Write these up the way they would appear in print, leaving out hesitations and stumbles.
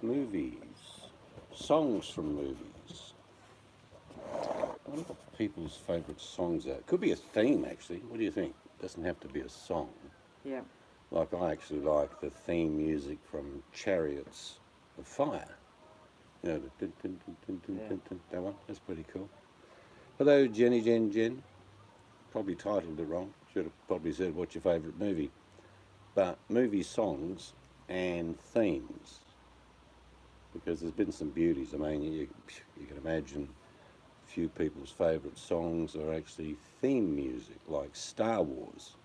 movies, songs from movies. What are people's favourite songs are? It could be a theme, actually. What do you think? It doesn't have to be a song. Yeah. Like, I actually like the theme music from Chariots of Fire. You know, the dun, dun, dun, dun, dun, dun, that one. That's pretty cool. Hello, Jenny Jen Jen. Probably titled it wrong. Should have probably said, what's your favourite movie? But movie songs and themes, because there's been some beauties. I mean, you can imagine a few people's favourite songs are actually theme music, like Star Wars,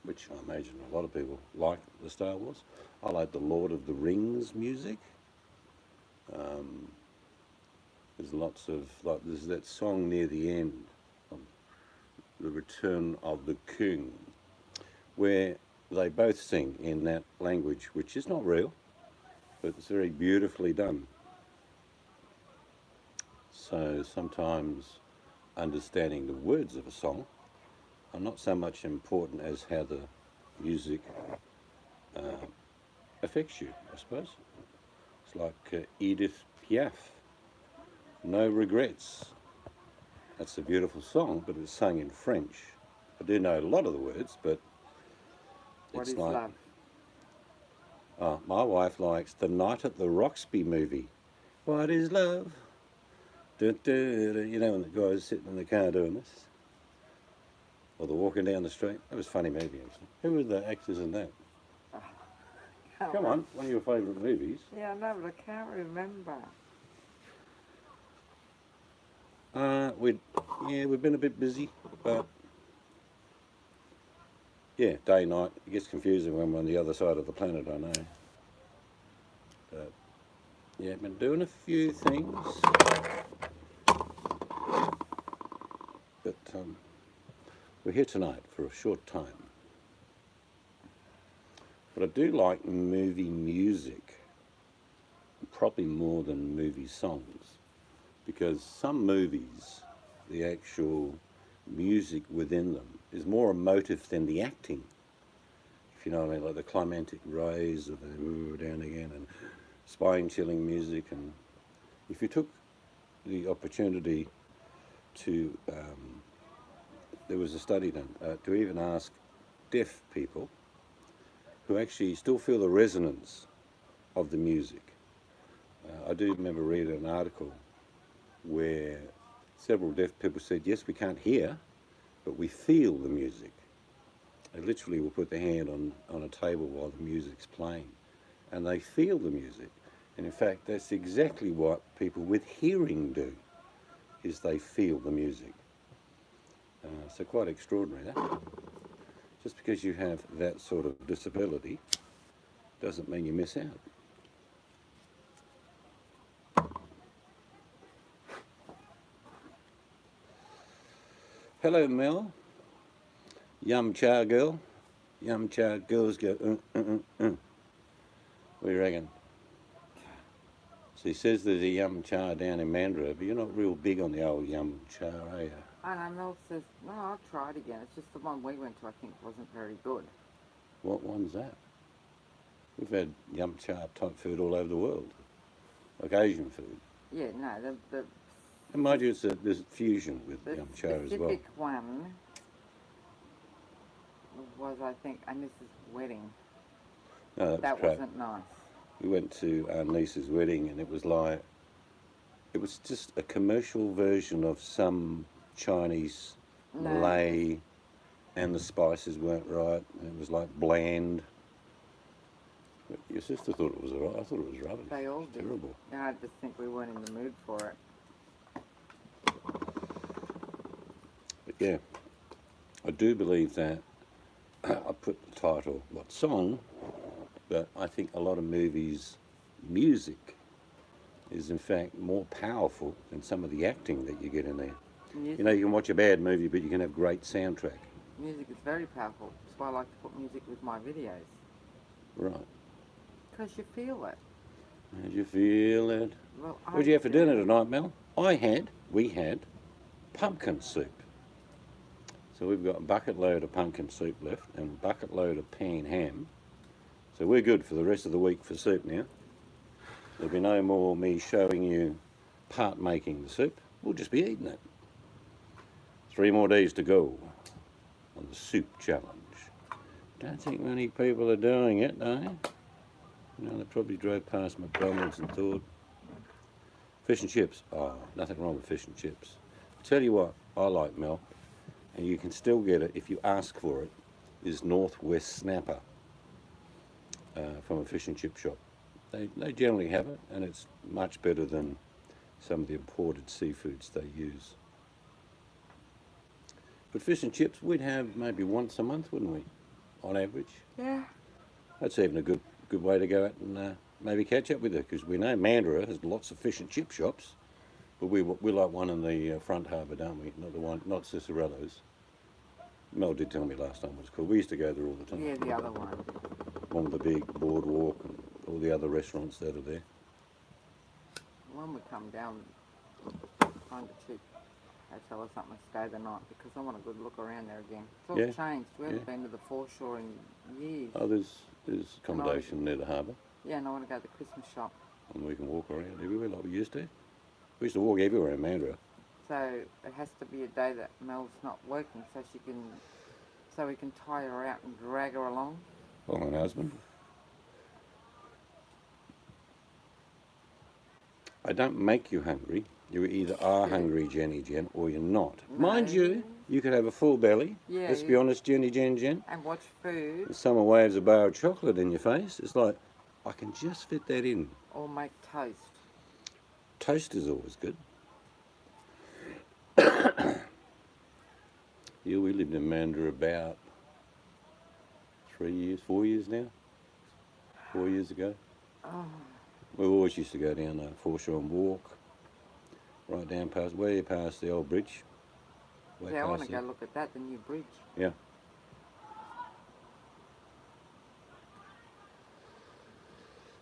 which I imagine a lot of people like the Star Wars. I like the Lord of the Rings music. There's lots of, like, there's that song near the end, of The Return of the King, where they both sing in that language, which is not real, but it's very beautifully done. So sometimes understanding the words of a song are not so much important as how the music affects you, I suppose. It's like Edith Piaf, No Regrets. That's a beautiful song, but it's sung in French. I do know a lot of the words, but What it's is like... love? My wife likes the Night at the Roxby movie. What is love? Dun, dun, dun. You know, when the guy's sitting in the car doing this? Or they're walking down the street. That was a funny movie, actually. Who were the actors in that? Come on, one of your favourite movies. Yeah, I know, but I can't remember. We've been a bit busy, but yeah, day, night. It gets confusing when we're on the other side of the planet, I know. But yeah, been doing a few things. But we're here tonight for a short time. But I do like movie music, probably more than movie songs, because some movies, the actual music within them is more emotive than the acting. If you know what I mean, like the climactic rise of the ooh, down again, and spine-chilling music. And if you took the opportunity to, there was a study done, to even ask deaf people who actually still feel the resonance of the music. I do remember reading an article where several deaf people said, yes, we can't hear, but we feel the music. They literally will put their hand on a table while the music's playing, and they feel the music. And in fact, that's exactly what people with hearing do, is they feel the music. So quite extraordinary, that. Just because you have that sort of disability doesn't mean you miss out. Hello, Mel. Yum Cha girl. Yum Cha girls go, What do you reckon? She says there's a Yum Cha down in Mandurah, but you're not real big on the old Yum Cha, are you? And Mel says, no, I'll try it again. It's just the one we went to, I think, wasn't very good. What one's that? We've had Yum Cha type food all over the world, like Asian food. Yeah, no, And mind you, there's fusion with Yum Cha as well. The specific one was, I think, a niece's wedding. No, that crap. Wasn't nice. We went to our niece's wedding, and it was just a commercial version of some Chinese Malay, and the spices weren't right, and it was like bland. But your sister thought it was all right. I thought it was rubbish. They all did. Terrible. I just think we weren't in the mood for it. But yeah, I do believe that I put the title, what song, but I think a lot of movies' music is in fact more powerful than some of the acting that you get in there. Music, you know, you can watch a bad movie, but you can have great soundtrack. Music is very powerful. That's why I like to put music with my videos. Right. Because you feel it. Did you feel it? Well, What did you have for dinner tonight, Mel? We had pumpkin soup. So we've got a bucket load of pumpkin soup left and a bucket load of pan ham. So we're good for the rest of the week for soup now. There'll be no more me showing you part making the soup. We'll just be eating it. 3 more days to go on the soup challenge. Don't think many people are doing it, no? You know, they probably drove past McDonald's and thought, fish and chips. Oh, nothing wrong with fish and chips. Tell you what, I like milk, and you can still get it if you ask for it, is Northwest Snapper from a fish and chip shop. They generally have it, and it's much better than some of the imported seafoods they use. But fish and chips we'd have maybe once a month, wouldn't we, on average? Yeah. That's even a good way to go out and maybe catch up with her, because we know Mandurah has lots of fish and chip shops, but we like one in the front harbour, don't we? Not Cicerello's. Mel did tell me last time what it's called. We used to go there all the time. Yeah, the other one. One with the big boardwalk and all the other restaurants that are there. When we come down, find a cheap hotel or something to stay the night, because I want a good look around there again. It's all Yeah, changed. We haven't yeah. been to the foreshore in years. Oh, there's accommodation near the harbour, Yeah, and I want to go to the Christmas shop. and we can walk around everywhere like we used to. We used to walk everywhere in Mandurah. So it has to be a day that Mel's not working, so we can tie her out and drag her along. Well, my husband. I don't make you hungry. You either are hungry, Jenny Jen, or you're not. Mind you, you could have a full belly. Yeah, Let's be honest, Jenny Jen. And watch food, If someone waves a bar of chocolate in your face, it's like, I can just fit that in. or make toast. Toast is always good. Yeah, we lived in Mandurah about 4 years now. 4 years ago. Oh, We always used to go down the foreshore and walk right down way past the old bridge. Way yeah, I want past to go there. look at that, the new bridge. Yeah.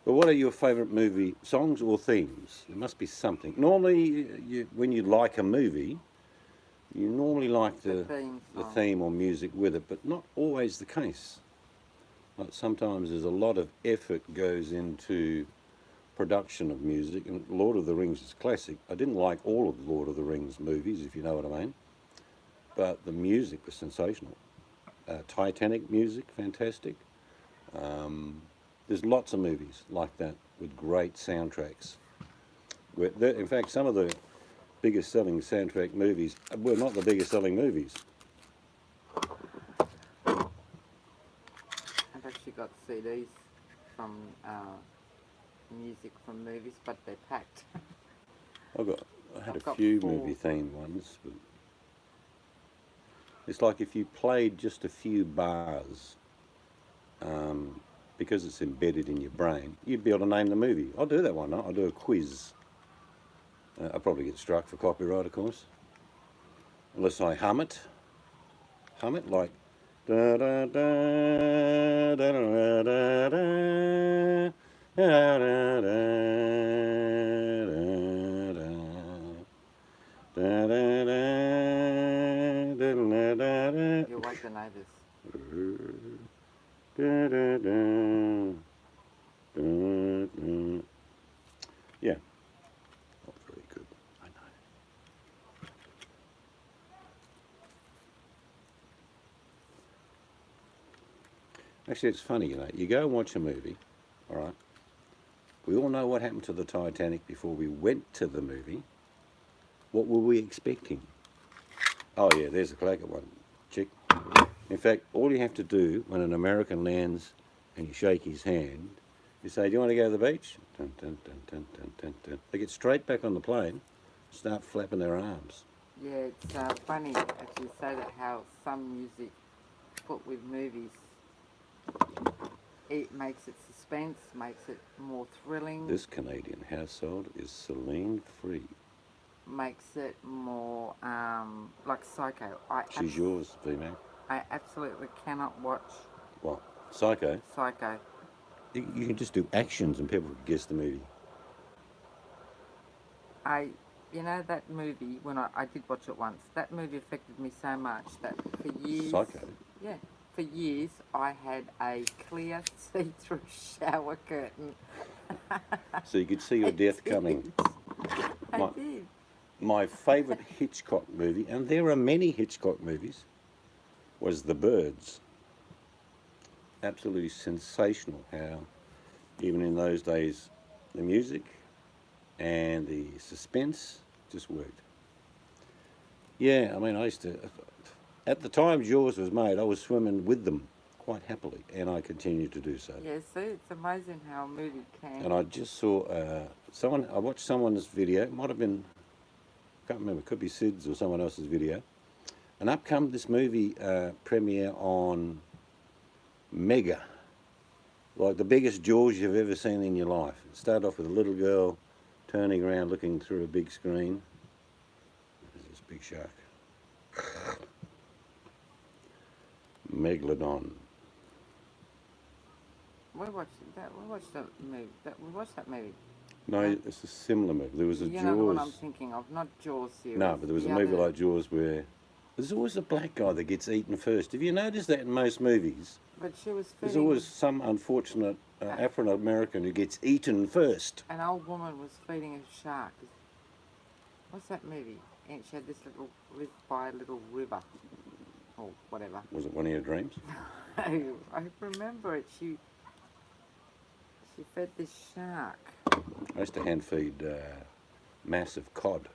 But what are your favourite movie songs or themes? There must be something. Normally, when you like a movie, you normally like the song. theme or music with it, but not always the case. Like sometimes there's a lot of effort goes into production of music, and Lord of the Rings is classic. I didn't like all of the Lord of the Rings movies, if you know what I mean, but the music was sensational. Titanic music, fantastic. There's lots of movies like that with great soundtracks. In fact, some of the biggest selling soundtrack movies were not the biggest selling movies. I've actually got CDs from music from movies, but they're packed. I had I've a got few 4. movie themed ones, but it's like if you played just a few bars, because it's embedded in your brain, you'd be able to name the movie. I'll do that one night. I'll do a quiz. I'll probably get struck for copyright, of course, unless I hum it like da da da da da da da da da da. You'll wake the neighbours. Yeah, not very good, I know. Actually, it's funny, you know, you go and watch a movie, all right, we all know what happened to the Titanic before we went to the movie. What were we expecting? Oh yeah, there's a clacker one, chick. In fact, all you have to do when an American lands and you shake his hand, you say, do you want to go to the beach? Dun, dun, dun, dun, dun, dun, dun. They get straight back on the plane, start flapping their arms. Yeah, it's funny actually say that how some music put with movies, it makes it suspense, makes it more thrilling, This Canadian household is Celine free. makes it more like Psycho. She's yours, female. I absolutely cannot watch What? Psycho? Psycho. You can just do actions and people can guess the movie. You know that movie, when I did watch it once, that movie affected me so much that for years... Psycho? Yeah. for years I had a clear see-through shower curtain. So you could see your I death did. coming. I My- did. My favourite Hitchcock movie, and there are many Hitchcock movies, was The Birds. Absolutely sensational how, even in those days, the music and the suspense just worked. Yeah, I mean, I used to, at the time Jaws was made, I was swimming with them quite happily, and I continue to do so. Yeah, see, it's amazing how a movie can. And I just saw I watched someone's video, it might have been, can't remember, it could be Sid's or someone else's video. And up come this movie premiere on Mega, like the biggest Jaws you've ever seen in your life. It started off with a little girl turning around looking through a big screen. There's this big shark. Megalodon. We watched that. We watched that movie. We watched that movie. No, it's a similar movie. There was a You Jaws. know the one I'm thinking of, not Jaws series. No, but there was a the movie other- like Jaws where there's always a black guy that gets eaten first. Have you noticed that in most movies? But she was There's feeding. always some unfortunate African American who gets eaten first. An old woman was feeding a shark. What's that movie? And she had this little lived by a little river, or whatever. Was it one of your dreams? I remember it. She fed this shark. I used to hand feed massive cod,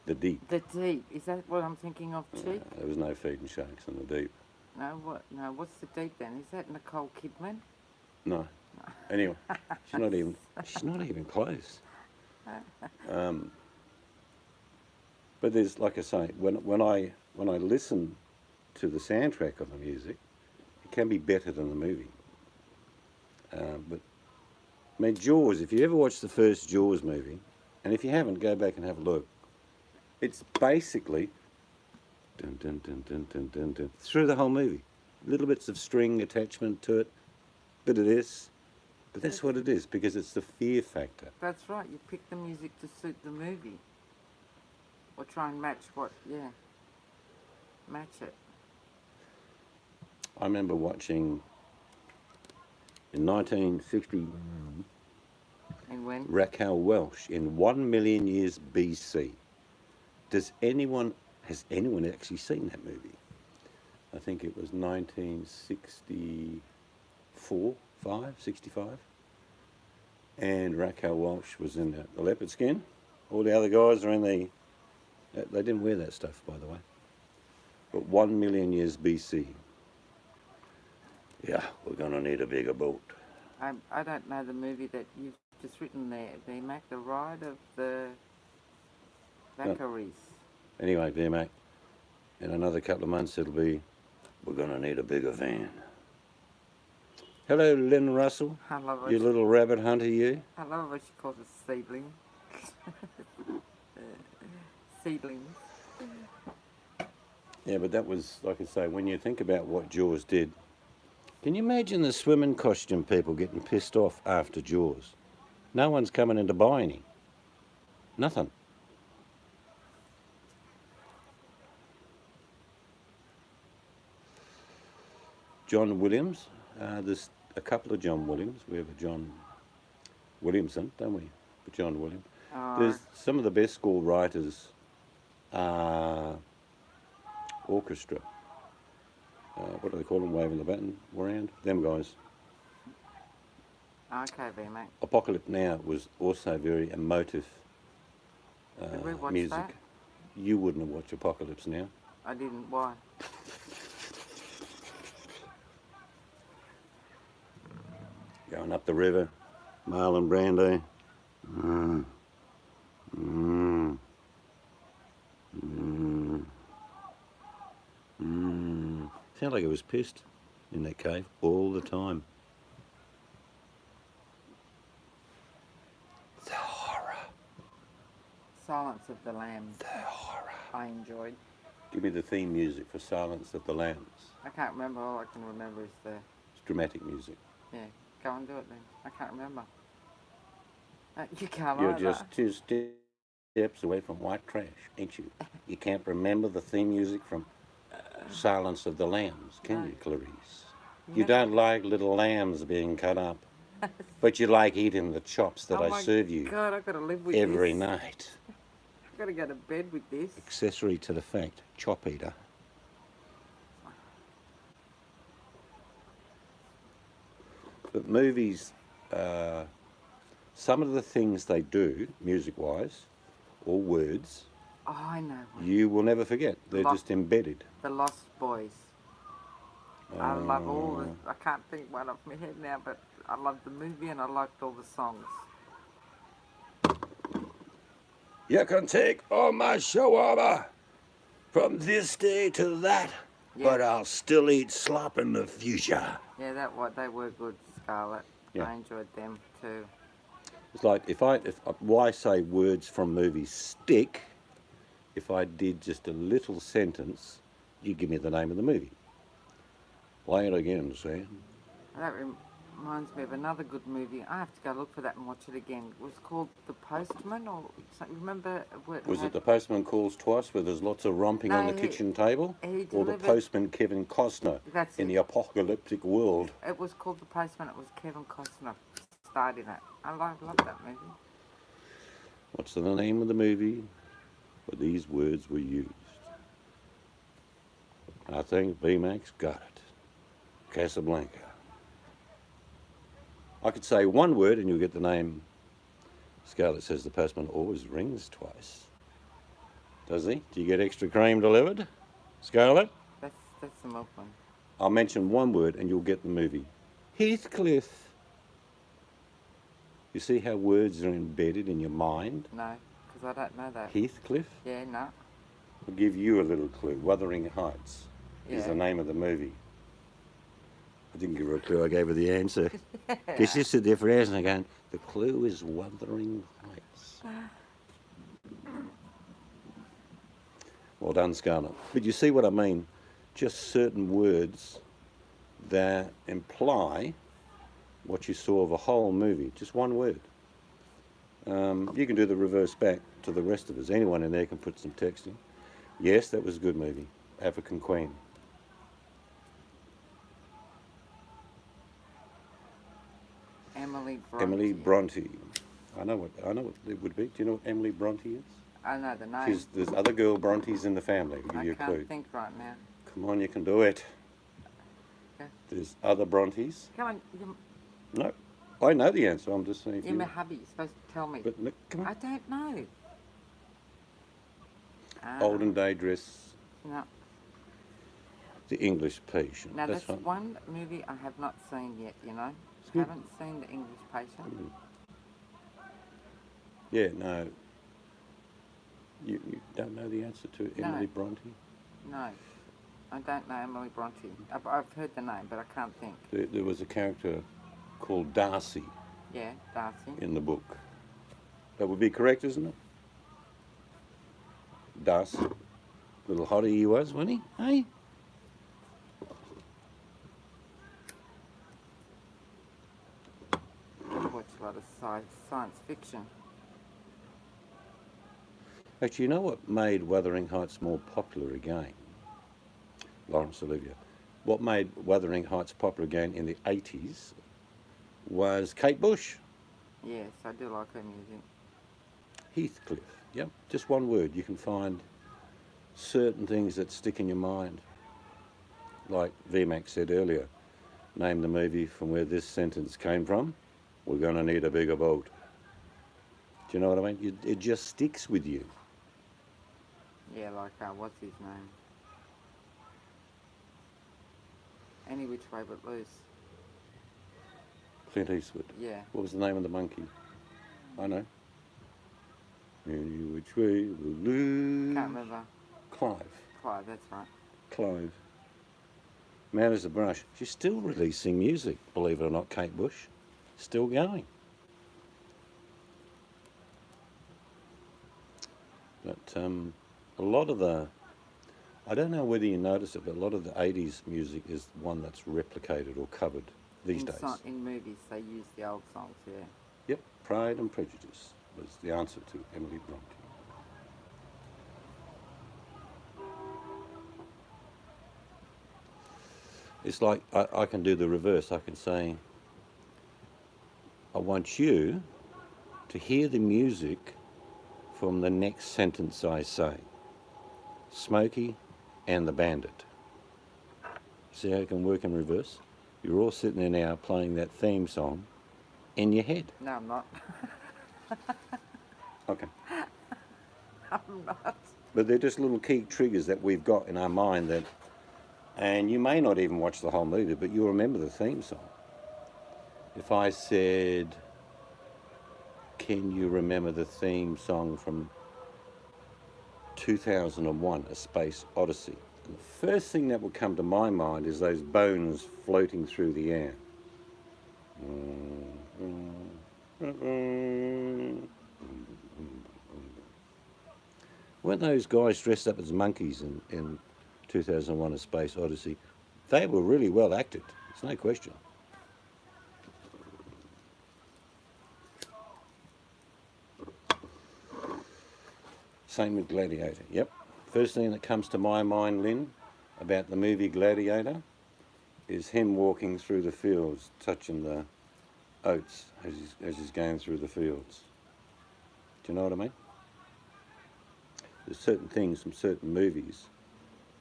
the deep. The deep. Is that what I'm thinking of, Chief? There was no feeding sharks in the deep. No, what? No, what's the deep then? Is that Nicole Kidman? No. Anyway, she's not even close. But there's, like I say, when I listen to the soundtrack of the music, it can be better than the movie. But I mean, Jaws. If you ever watched the first Jaws movie, and if you haven't, go back and have a look. It's basically dun, dun, dun, dun, dun, dun, dun, through the whole movie. Little bits of string attachment to it, bit of this, but that's what it is because it's the fear factor. That's right. You pick the music to suit the movie, or try and match what? Yeah, match it. I remember watching in 1960 And when? Raquel Welch in 1 million years BC. Has anyone actually seen that movie? I think it was 1964, 65. And Raquel Welch was in the leopard skin. All the other guys are in they didn't wear that stuff, by the way. But 1 million years BC. Yeah, we're going to need a bigger boat. I don't know the movie that you've just written there. They make the ride of the Valkyries. Anyway, VMAC, in another couple of months it'll be, we're going to need a bigger van. Hello, Lynn Russell, I love you it. little rabbit hunter, you. I love what she calls a seedling. Seedlings. Yeah, but that was, like I say, when you think about what Jaws did, can you imagine the swimming costume people getting pissed off after Jaws? No one's coming in to buy any. Nothing. John Williams. There's a couple of John Williams. We have a John Williamson, don't we? But John Williams. There's some of the best score writers are orchestra. What do they call them? Waving the button around? Them guys. Okay, VMAC. Apocalypse Now was also very emotive Did we watch music. that? You wouldn't have watched Apocalypse Now. I didn't. Why? Going up the river, Marlon Brando. Mm. Mm. Mm. Mm. Sounded like it was pissed in that cave all the time. The horror. Silence of the Lambs. The horror. I enjoyed. Give me the theme music for Silence of the Lambs. I can't remember. All I can remember is the. It's dramatic music. Yeah, go and do it then. I can't remember. You can't You're either. just 2 steps away from white trash, ain't you? You can't remember the theme music from Silence of the Lambs, can No. you, Clarice? You You never- don't like little lambs being cut up, but you like eating the chops that Oh I my serve you God, I've got to live with every this. night. I've got to go to bed with this. Accessory to the fact, chop eater. But movies, some of the things they do, music-wise, or words, Oh, I know one. you will never forget. They're Lost- just embedded. The Lost Boys. I love all Uh, the. I can't think one off my head now, but I loved the movie and I liked all the songs. You can take all my shawarma from this day to that, Yeah. but I'll still eat slop in the future. Yeah, they were good, Scarlett. Yeah. I enjoyed them too. It's like if why say words from movies stick? If I did just a little sentence, you give me the name of the movie. Play it again, Sam. That reminds me of another good movie. I have to go look for that and watch it again. It was called The Postman, or something. Remember? Was it The Postman Calls Twice, where there's lots of romping on the No, kitchen table? he Or The delivered- Postman Kevin Costner That's in it. the apocalyptic world? It was called The Postman. It was Kevin Costner starred in it. I love that movie. What's the name of the movie where these words were used? I think VMAX got it. Casablanca. I could say one word and you'll get the name. Scarlett says the postman always rings twice. Does he? Do you get extra cream delivered? Scarlett? That's the milk one. I'll mention one word and you'll get the movie. Heathcliff. You see how words are embedded in your mind? No, because I don't know that. Heathcliff? Yeah, no. I'll give you a little clue. Wuthering Heights is Yeah. the name of the movie. I didn't give her a clue, I gave her the answer. Because she said there for hours and again, the clue is Wuthering Heights. Well done, Scarlett. But you see what I mean? Just certain words that imply what you saw of a whole movie. Just one word. You can do the reverse back to the rest of us. Anyone in there can put some text in. Yes, that was a good movie. African Queen. Emily Bronte. Emily Bronte. I know what it would be. Do you know what Emily Bronte is? I know the name. There's other girl Brontes in the family. I'll give I you a clue. can't think right now. Come on, you can do it. Okay. There's other Brontes. Come on, No, I know the answer. I'm just saying. If you're you, my hubby. You're supposed to tell me. but look, come on. I don't know. Olden day dress. No, The English Patient. now that's right. one movie I have not seen yet. You know, good. haven't seen The English Patient. Yeah, no. You don't know the answer to No. Emily Bronte? No, I don't know Emily Bronte. I've heard the name, but I can't think. There was a character called Darcy Yeah, Darcy. in the book. That would be correct, isn't it? Darcy. Little hottie he was, wasn't he? Hey? I watch a lot of science fiction. Actually, you know what made Wuthering Heights more popular again? Lawrence Olivier. What made Wuthering Heights popular again in the 80s was Kate Bush. Yes, I do like her music. Heathcliff. Yep, just one word. You can find certain things that stick in your mind. Like VMAX said earlier, name the movie from where this sentence came from. We're going to need a bigger boat. Do you know what I mean? It just sticks with you. Yeah, like what's his name? Any Which Way But Loose. Clint Eastwood. Yeah. What was the name of the monkey? I know. Any which way will lose. Can't remember. Clive. Clive, that's right. Clive. Man as a brush. She's still releasing music, believe it or not, Kate Bush. Still going. But a lot of the, I don't know whether you notice it, but a lot of the 80s music is one that's replicated or covered these days. In movies, they use the old songs, yeah. Yep, Pride and Prejudice was the answer to Emily Bronte. It's like I can do the reverse. I can say, I want you to hear the music from the next sentence I say. Smokey and the Bandit. See how it can work in reverse? You're all sitting there now playing that theme song in your head. No, I'm not. Okay. I'm not. But they're just little key triggers that we've got in our mind that, and you may not even watch the whole movie, but you'll remember the theme song. If I said, can you remember the theme song from 2001, A Space Odyssey? And the first thing that would come to my mind is those bones floating through the air. Weren't those guys dressed up as monkeys in 2001, A Space Odyssey? They were really well acted, there's no question. Same with Gladiator, yep. First thing that comes to my mind, Lynn, about the movie Gladiator is him walking through the fields, touching the oats as he's going through the fields. Do you know what I mean? There's certain things from certain movies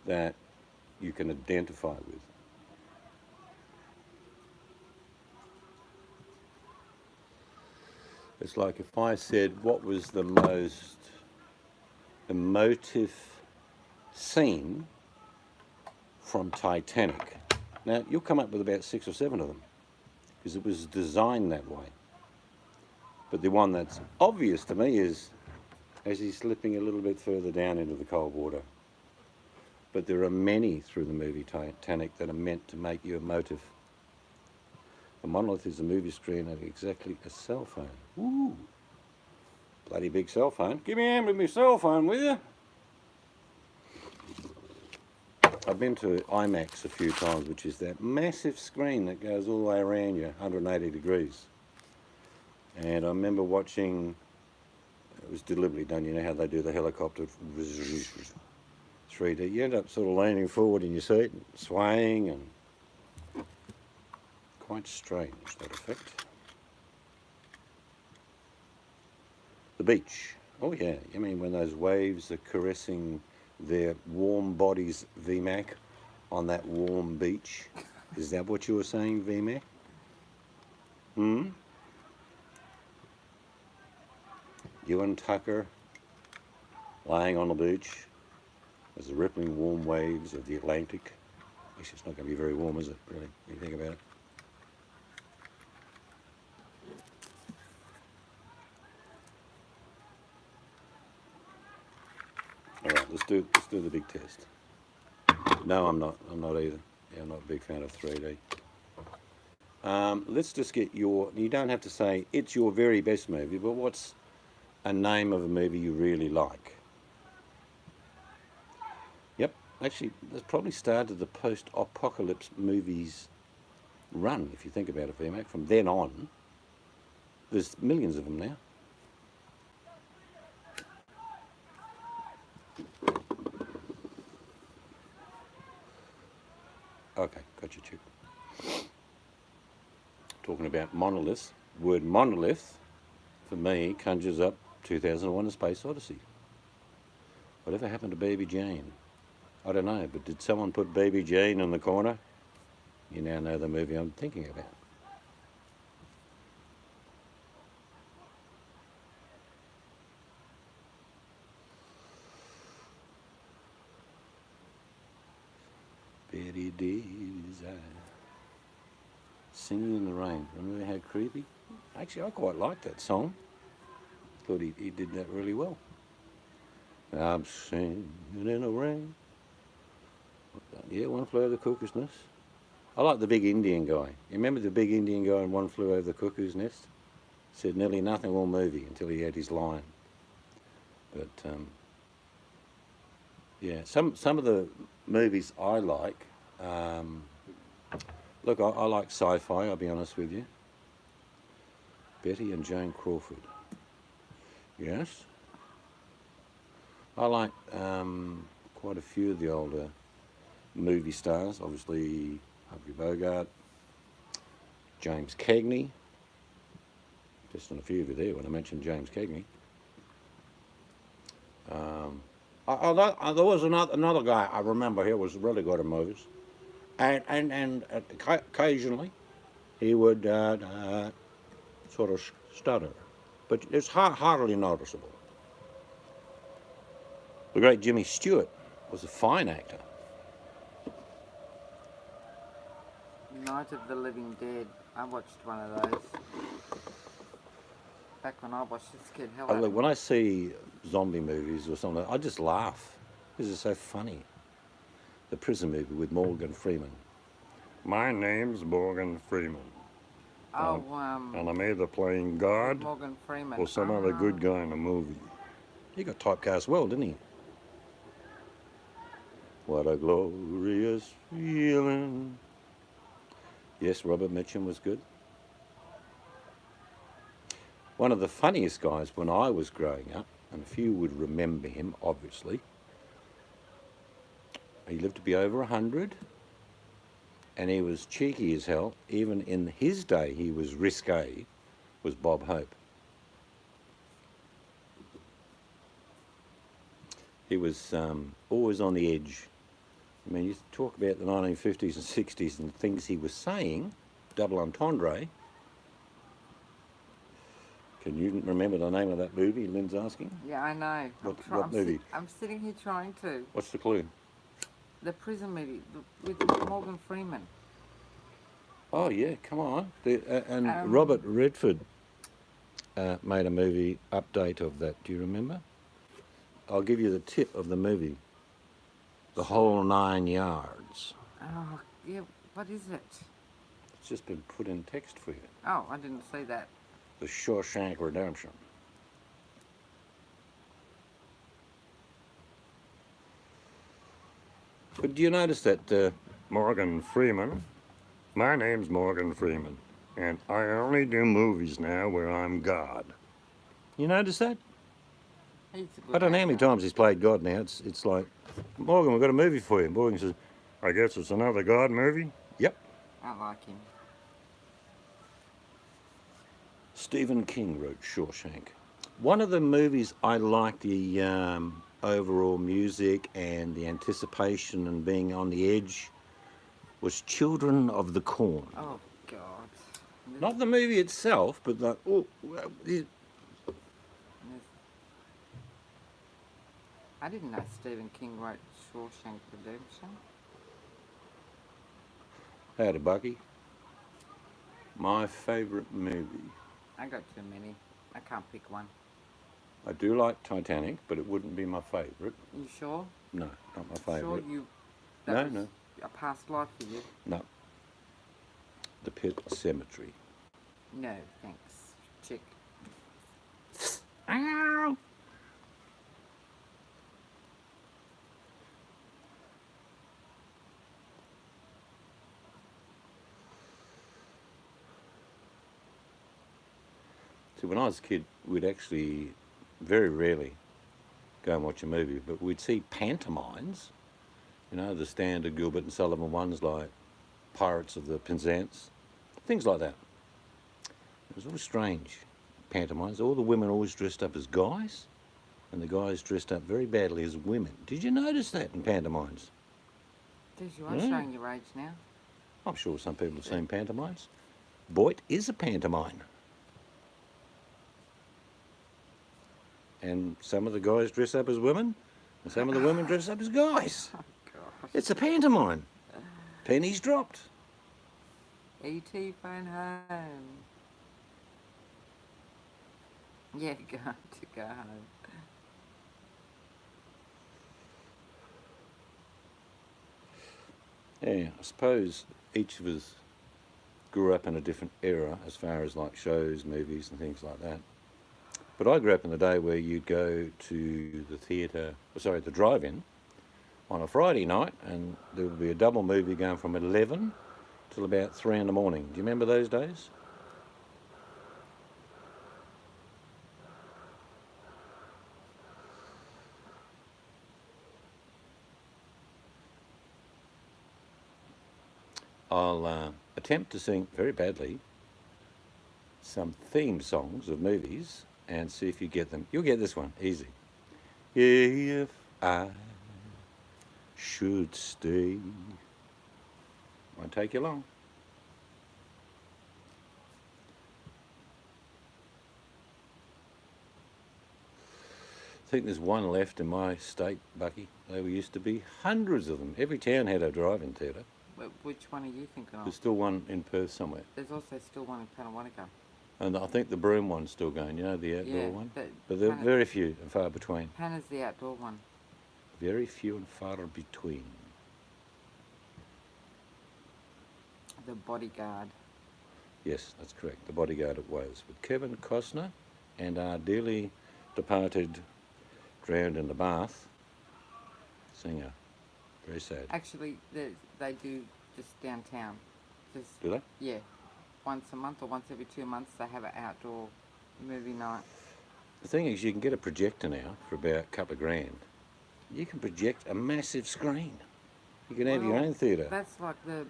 that you can identify with. It's like if I said, what was the most emotive scene from Titanic? Now, you'll come up with about 6 or 7 of them, because it was designed that way. But the one that's obvious to me is as he's slipping a little bit further down into the cold water. But there are many through the movie Titanic that are meant to make you emotive. The monolith is a movie screen of exactly a cell phone. Ooh, bloody big cell phone. Give me a hand with my cell phone, will you? I've been to IMAX a few times, which is that massive screen that goes all the way around you, 180 degrees. And I remember watching, it was deliberately done, you know how they do the helicopter 3D. You end up sort of leaning forward in your seat, and swaying, and quite strange, that effect. The beach. Oh yeah, you mean when those waves are caressing their warm bodies, VMAC, on that warm beach? Is that what you were saying, VMAC? You and Tucker lying on the beach as the rippling warm waves of the Atlantic. Actually, it's not going to be very warm, is it, really, when you think about it? All right, let's do the big test. No, I'm not either. Yeah, I'm not a big fan of 3D. Let's just get you don't have to say it's your very best movie, but what's a name of a movie you really like? Yep, actually, that's probably started the post-apocalypse movies run, if you think about it, VMAC. From then on, there's millions of them now. Okay, got you, Chip. Talking about monoliths, word monolith, for me, conjures up 2001: A Space Odyssey. Whatever happened to Baby Jane? I don't know, but did someone put Baby Jane in the corner? You now know the movie I'm thinking about. Betty Davis, Singing in the Rain. Remember how creepy? Actually, I quite liked that song. Thought he did that really well. I'm singing in the rain. Yeah, One Flew Over the Cuckoo's Nest. I like the big Indian guy. You remember the big Indian guy in One Flew Over the Cuckoo's Nest? Said nearly nothing all movie until he had his line. But yeah, some of the movies I like. Look, I like sci-fi. I'll be honest with you. Betty and Joan Crawford. Yes. I like quite a few of the older movie stars. Obviously, Humphrey Bogart, James Cagney. Just on a few of you there when I mentioned James Cagney. There was another guy I remember here was really good at movies, and occasionally he would sort of stutter, but it's hardly noticeable. The great Jimmy Stewart was a fine actor. Night of the Living Dead. I watched one of those. Back when I watched it, scared hell out of Look, me. when I see zombie movies or something, I just laugh because it's so funny. The prison movie with Morgan Freeman. My name's Morgan Freeman, Oh, and I'm either playing God Morgan Freeman. or some other good guy in a movie. He got typecast well, didn't he? What a glorious feeling. Yes, Robert Mitchum was good. One of the funniest guys when I was growing up, and a few would remember him, obviously. He lived to be over 100, and he was cheeky as hell. Even in his day, he was risque, was Bob Hope. He was always on the edge. I mean, you talk about the 1950s and 60s and things he was saying, double entendre. Can you remember the name of that movie, Lynn's asking? Yeah, I know. What movie? I'm sitting here trying to. What's the clue? The prison movie with Morgan Freeman. Oh, yeah, come on. And Robert Redford made a movie update of that. Do you remember? I'll give you the tip of the movie. The whole 9 yards. Oh, yeah. What is it? It's just been put in text for you. Oh, I didn't see that. The Shawshank Redemption. But do you notice that Morgan Freeman, my name's Morgan Freeman, and I only do movies now where I'm God. You notice that? He's a good I don't know how many actor. times he's played God now. It's like, Morgan, we've got a movie for you. Morgan says, I guess it's another God movie? Yep. I like him. Stephen King wrote Shawshank. One of the movies I liked the overall music and the anticipation and being on the edge was Children of the Corn. Oh, God. Not the movie itself, but the I didn't know Stephen King wrote Shawshank Redemption. howdy, Bucky. My favourite movie. I got too many. I can't pick one. I do like Titanic, but it wouldn't be my favourite. You sure? No, not my Sure favourite. you... No, that was no. a past life for you? No. The Pet Cemetery. No, thanks. Chick. Ow! See, when I was a kid, we'd actually very rarely go and watch a movie, but we'd see pantomimes, you know, the standard Gilbert and Sullivan ones like Pirates of the Penzance, things like that. It was all strange, pantomimes. All the women always dressed up as guys, and the guys dressed up very badly as women. Did you notice that in pantomimes? Geez, you are Yeah. showing your age now. I'm sure some people have seen pantomimes. Boyd is a pantomime. And some of the guys dress up as women, and some of the women dress up as guys. Oh, gosh. It's a pantomime. Pennies dropped. E.T. phone home. Yeah, go to go home. Yeah, I suppose each of us grew up in a different era as far as like shows, movies and things like that. But I grew up in the day where you'd go to the theatre, sorry, the drive-in on a Friday night, and there would be a double movie going from 11 till about 3 in the morning. Do you remember those days? I'll attempt to sing very badly some theme songs of movies and see if you get them. You'll get this one, easy. If I should stay. Won't take you long. I think there's one left in my state, Bucky. There used to be hundreds of them. Every town had a drive-in theatre. Which one are you thinking of? There's still one in Perth somewhere. There's also still one in Panawanica. And I think the Broome one's still going, you know, the outdoor one. But they're very few and far between. Pana's the outdoor one. Very few and far between. The Bodyguard. Yes, that's correct. The Bodyguard it was. With Kevin Costner and our dearly departed, drowned in the bath singer. Very sad. Actually, they do just downtown. Just, Do they? yeah. Once a month or once every 2 months they have an outdoor movie night. The thing is, you can get a projector now for about a couple of grand. You can project a massive screen. You can have your own theatre. That's like the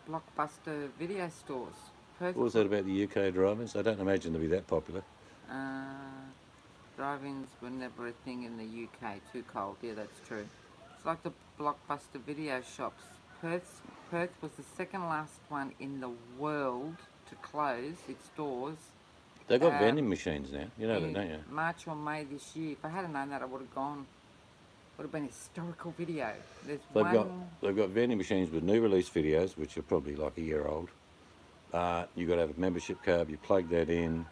Blockbuster video stores. What was that about the UK drive-ins? I don't imagine they'll be that popular. Drive-ins were never a thing in the UK. Too cold. Yeah, that's true. It's like the Blockbuster video shops. Perth was the second last one in the world to close its doors. They've got vending machines now. You know that, don't you? March or May this year. If I had known that, I would have gone. Would have been a historical video. They've got vending machines with new release videos, which are probably like a year old. You've got to have a membership card. You plug that in,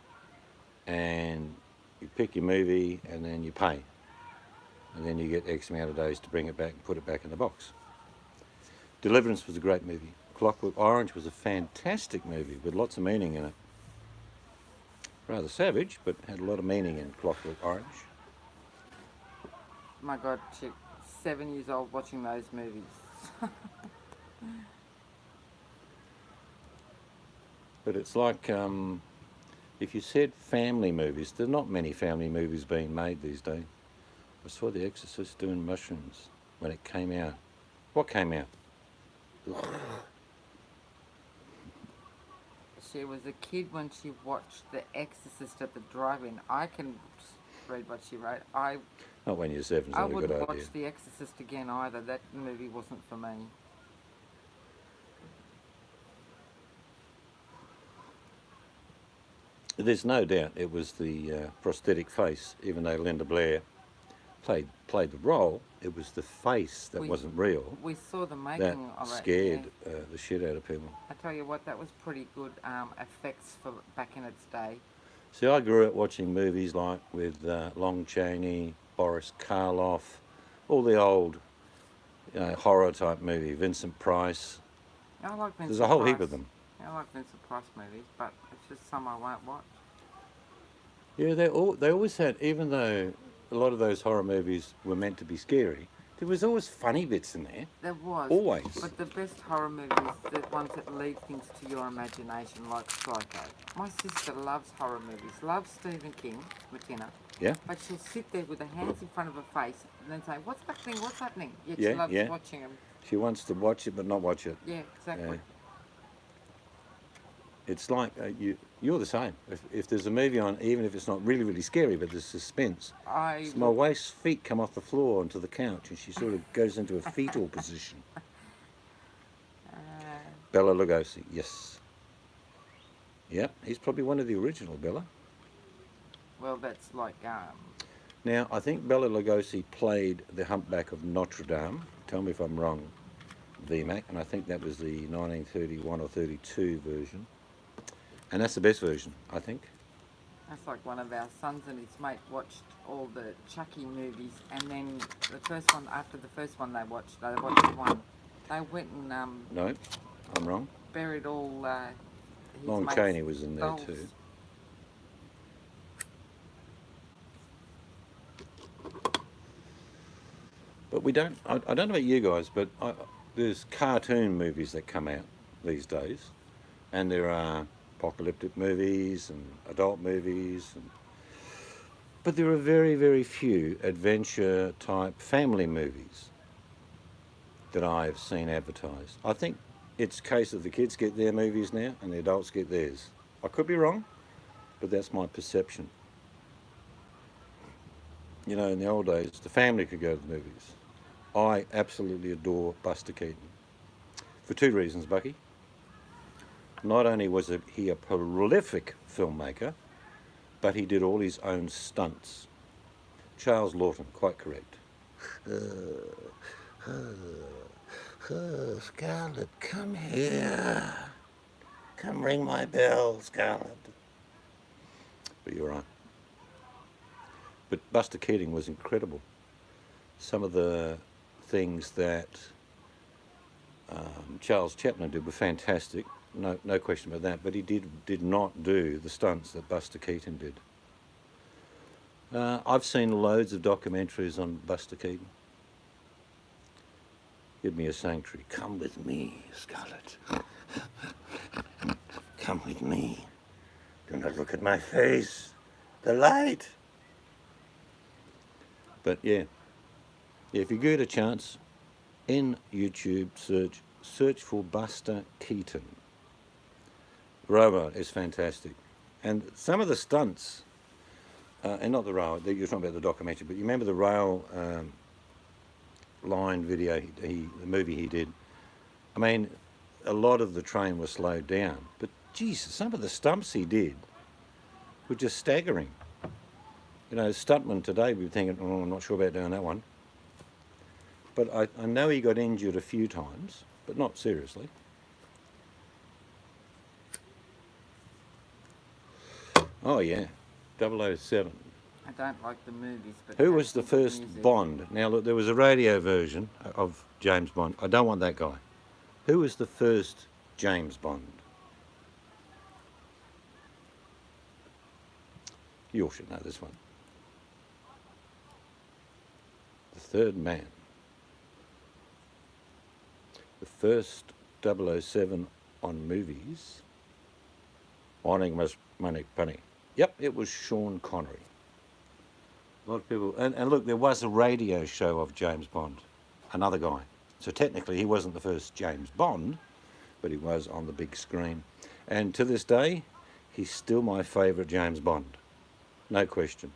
and you pick your movie, and then you pay, and then you get X amount of days to bring it back and put it back in the box. Deliverance was a great movie. Clockwork Orange was a fantastic movie with lots of meaning in it. Rather savage, but had a lot of meaning in Clockwork Orange. My God, chick, 7 years old watching those movies. But it's like, if you said family movies, there are not many family movies being made these days. I saw The Exorcist doing mushrooms when it came out. What came out? She was a kid when she watched The Exorcist at the drive-in. I can read what she wrote. Not when you're 7, it's I not a good wouldn't idea. watch The Exorcist again either. That movie wasn't for me. There's no doubt it was the prosthetic face, even though Linda Blair played the role. It was the face that wasn't real. We saw the That making of it. scared the shit out of people. I tell you what, that was pretty good effects for back in its day. See, I grew up watching movies like with Lon Chaney, Boris Karloff, all the old horror type movie, Vincent Price. I like Vincent Price. There's a whole heap of them. I like Vincent Price movies, but it's just some I won't watch. Yeah, they always had, even though a lot of those horror movies were meant to be scary, there was always funny bits in there. There was. Always. But the best horror movies, the ones that lead things to your imagination, like Psycho. My sister loves horror movies, loves Stephen King, Martina. Yeah. But she'll sit there with her hands in front of her face and then say, "What's happening? What's happening?" Yet Yeah, she loves yeah. watching them. She wants to watch it but not watch it. Yeah, exactly. Yeah. It's like you're the same. If there's a movie on, even if it's not really, really scary, but there's suspense, my wife's feet come off the floor onto the couch and she sort of goes into a fetal position. Bela Lugosi, yes. Yep, he's probably one of the original Bela. Well, that's like... Now, I think Bela Lugosi played the Humpback of Notre Dame. Tell me if I'm wrong, VMAC. And I think that was the 1931 or 32 version. And that's the best version, I think. That's like one of our sons and his mate watched all the Chucky movies, and then the first one, after the first one they watched one. They went and No, I'm wrong. buried all his Lon mate's Chaney was in there dolls. too. But we don't, I don't know about you guys, but there's cartoon movies that come out these days. And there are apocalyptic movies and adult movies. But there are very, very few adventure type family movies that I've seen advertised. I think it's a case of the kids get their movies now and the adults get theirs. I could be wrong, but that's my perception. You know, in the old days, the family could go to the movies. I absolutely adore Buster Keaton. For two reasons, Bucky. Not only was he a prolific filmmaker, but he did all his own stunts. Charles Lawton, quite correct. Scarlett, come here. Come ring my bell, Scarlett. But you're right. But Buster Keaton was incredible. Some of the things that Charles Chaplin did were fantastic. No question about that. But he did not do the stunts that Buster Keaton did. I've seen loads of documentaries on Buster Keaton. Give me a sanctuary. Come with me, Scarlett. Come with me. Do not look at my face. The light. But yeah, if you get a chance, in YouTube search for Buster Keaton. Robot is fantastic. And some of the stunts, and not the rail, you're talking about the documentary, but you remember the rail line video, the movie he did. I mean, a lot of the train was slowed down, but Jesus, some of the stunts he did were just staggering. You know, stuntmen today would be thinking, oh, I'm not sure about doing that one. But I know he got injured a few times, but not seriously. Oh yeah, 007. I don't like the movies, but Who was the first music. Bond? Now look, there was a radio version of James Bond. I don't want that guy. Who was the first James Bond? You all should know this one. The third man. The first 007 on movies. Morning, Miss Moneypenny. Yep, it was Sean Connery. A lot of people, and look, there was a radio show of James Bond, another guy. So technically he wasn't the first James Bond, but he was on the big screen. And to this day, he's still my favourite James Bond. No question.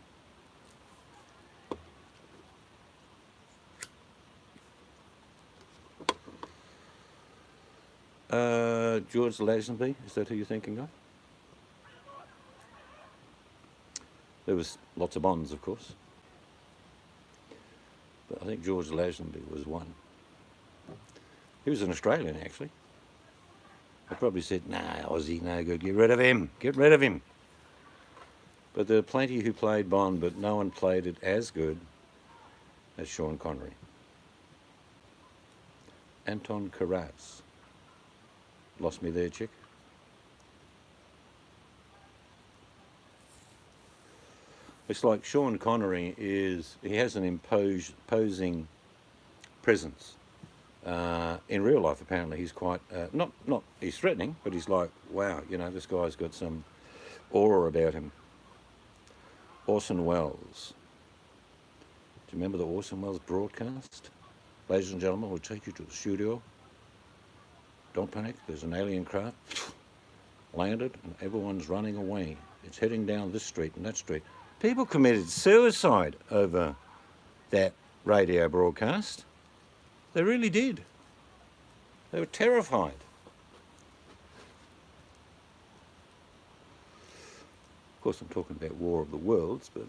George Lazenby, is that who you're thinking of? There was lots of Bonds, of course. But I think George Lazenby was one. He was an Australian, actually. I probably said, nah, Aussie, no good, get rid of him, get rid of him. But there are plenty who played Bond, but no one played it as good as Sean Connery. Anton Karas. Lost me there, chick. It's like Sean Connery he has an imposing presence. In real life, apparently, he's quite, he's threatening, but he's like, wow, you know, this guy's got some aura about him. Orson Welles. Do you remember the Orson Welles broadcast? Ladies and gentlemen, we'll take you to the studio. Don't panic, there's an alien craft. Landed and everyone's running away. It's heading down this street and that street. People committed suicide over that radio broadcast. They really did. They were terrified. Of course, I'm talking about War of the Worlds, but...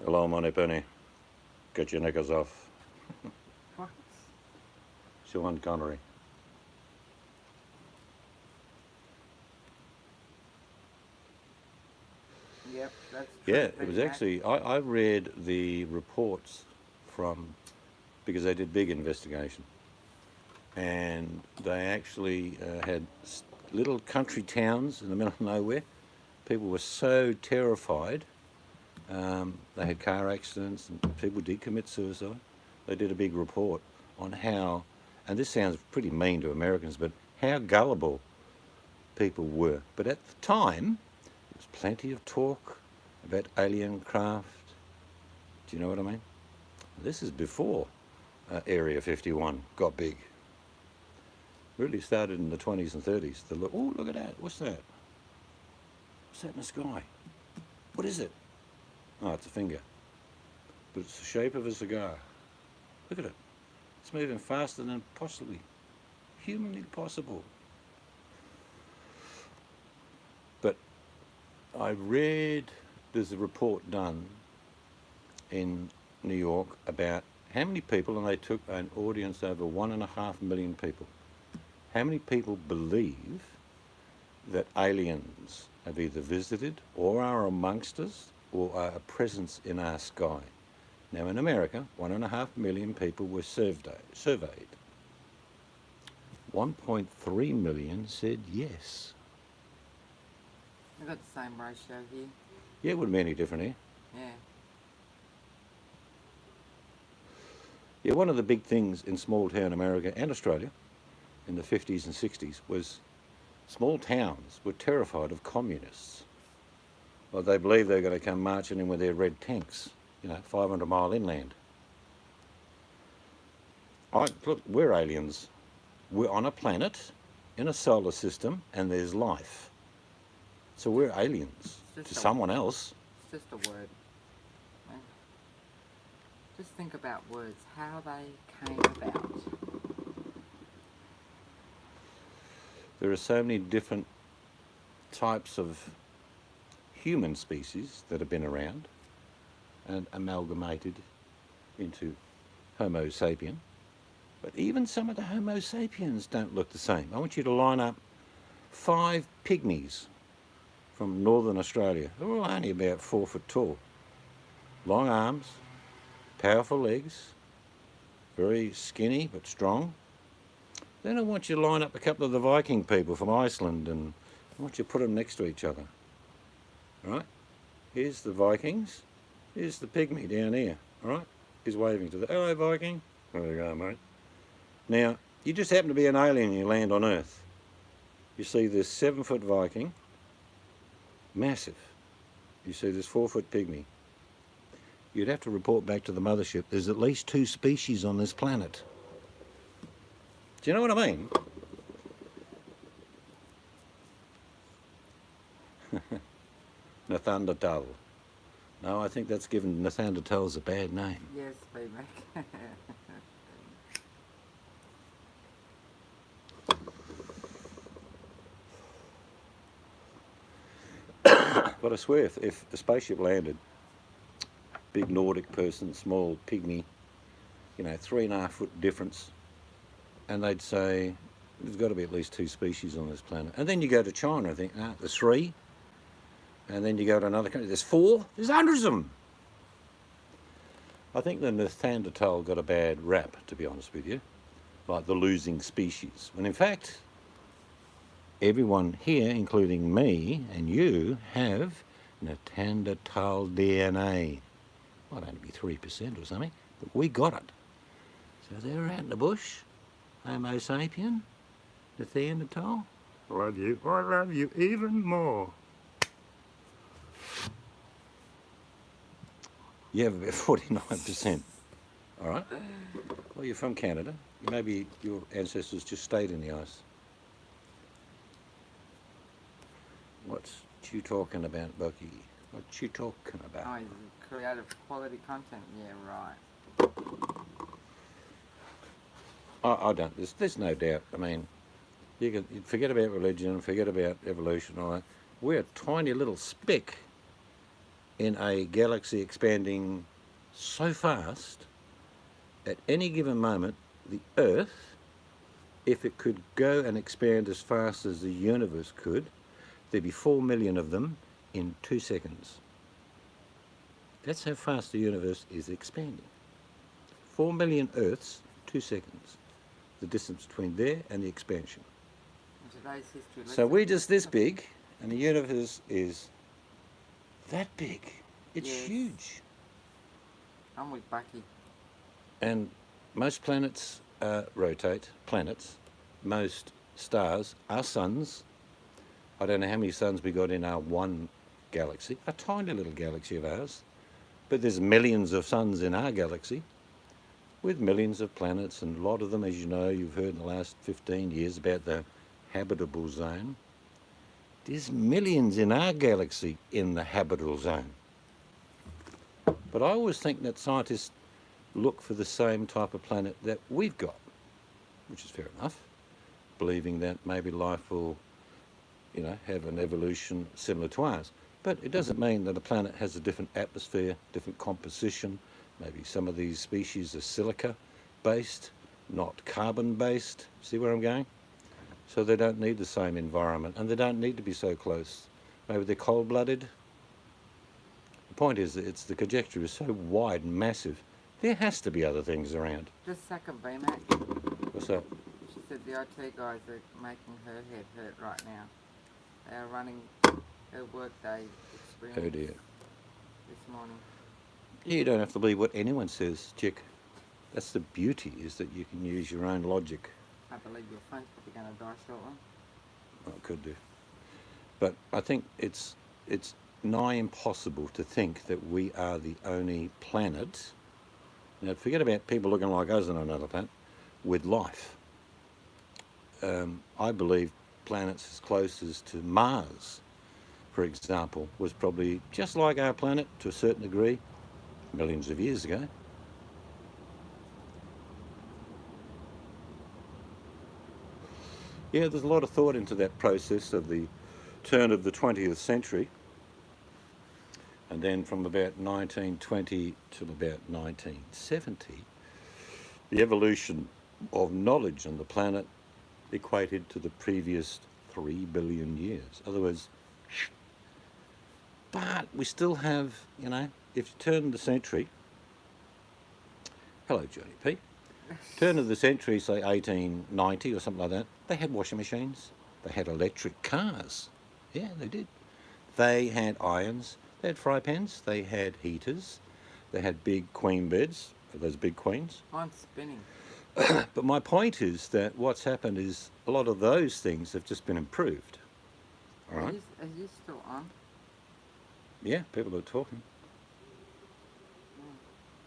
Hello, Moneypenny. Get your knickers off. What? Sean Connery. Yep, that's true. Yeah, it was actually, I read the reports because they did big investigation. And they actually had little country towns in the middle of nowhere. People were so terrified. They had car accidents and people did commit suicide. They did a big report on how, and this sounds pretty mean to Americans, but how gullible people were. But at the time, there was plenty of talk about alien craft. Do you know what I mean? This is before Area 51 got big. Really started in the 20s and 30s. Oh, look at that. What's that? What's that in the sky? What is it? Oh, it's a finger. But it's the shape of a cigar. Look at it. It's moving faster than possibly humanly possible. But I read there's a report done in New York about how many people, and they took an audience over 1.5 million people. How many people believe that aliens have either visited or are amongst us or are a presence in our sky? Now in America, 1.5 million people were surveyed. 1.3 million said yes. We've got the same ratio here. Yeah, it wouldn't be any different here. Yeah. Yeah, one of the big things in small town America and Australia in the 50s and 60s was small towns were terrified of communists. Well, they believed they were going to come marching in with their red tanks, 500 mile inland. Look, we're aliens. We're on a planet in a solar system and there's life. So we're aliens to someone else. It's just a word. Yeah. Just think about words, how they came about. There are so many different types of human species that have been around and amalgamated into Homo sapien. But even some of the Homo sapiens don't look the same. I want you to line up 5 pygmies from northern Australia. They're all only about 4 foot tall. Long arms, powerful legs, very skinny but strong. Then I want you to line up a couple of the Viking people from Iceland and I want you to put them next to each other. All right? Here's the Vikings. Here's the pygmy down here. All right? He's waving to the, hello Viking. There you go, mate. Now, you just happen to be an alien and you land on Earth. You see this 7-foot Viking, massive. You see this 4-foot pygmy. You'd have to report back to the mothership, there's at least 2 species on this planet. Do you know what I mean? Neanderthal. No, I think that's given Neanderthals a bad name. Yes, B-Mac. But I swear, if a spaceship landed, big Nordic person, small pygmy, 3.5 foot difference, and they'd say, there's got to be at least 2 species on this planet. And then you go to China and think, there's 3. And then you go to another country, there's 4. There's hundreds of them. I think the Neanderthal got a bad rap, to be honest with you, like the losing species. When in fact, everyone here, including me and you, have Neanderthal DNA. Might only be 3% or something, but we got it. So they're out in the bush, Homo sapien, Neanderthal. I love you even more. You have about 49%. All right? Well, you're from Canada. Maybe your ancestors just stayed in the ice. What you talking about, Bucky? What you talking about? Oh, he's creative quality content. Yeah, right. I don't. There's no doubt. I mean, you forget about religion, forget about evolution, all that. We're a tiny little speck in a galaxy expanding so fast. At any given moment, the Earth, if it could go and expand as fast as the universe could, there'd be 4 million of them in 2 seconds. That's how fast the universe is expanding. 4 million Earths, 2 seconds. The distance between there and the expansion. In today's history, So we're just this big, and the universe is that big. It's Yes. huge. I'm with Bucky. And most planets rotate. Planets, most stars are suns. I don't know how many suns we got in our one galaxy, a tiny little galaxy of ours. But there's millions of suns in our galaxy. with millions of planets, and a lot of them, as you know, you've heard in the last 15 years about the habitable zone. There's millions in our galaxy in the habitable zone. But I always think that scientists look for the same type of planet that we've got, which is fair enough, believing that maybe life will, have an evolution similar to ours. But it doesn't mean that a planet has a different atmosphere, different composition. Maybe some of these species are silica-based, not carbon-based. See where I'm going? So they don't need the same environment, and they don't need to be so close. Maybe they're cold-blooded. The point is that the conjecture is so wide and massive, there has to be other things around. Just suck a VMAX. What's that? She said the IT guys are making her head hurt right now. They are running her workday experience Oh dear. this morning. You don't have to believe what anyone says, chick. That's the beauty, is that you can use your own logic. I believe your phone's probably going to die shortly. Well, it could do. But I think it's nigh impossible to think that we are the only planet. Now, forget about people looking like us on another planet with life. I believe planets as close as to Mars, for example, was probably just like our planet to a certain degree, millions of years ago. Yeah, there's a lot of thought into that process of the turn of the 20th century, and then from about 1920 to about 1970, the evolution of knowledge on the planet equated to the previous 3 billion years. In other words, but we still have, if you turn the century, hello Johnny P, turn of the century, say 1890 or something like that, they had washing machines, they had electric cars. Yeah, they did. They had irons, they had fry pans, they had heaters, they had big queen beds for those big queens. Mine's spinning. But my point is that what's happened is a lot of those things have just been improved. All right? Are you still on? Yeah, people are talking.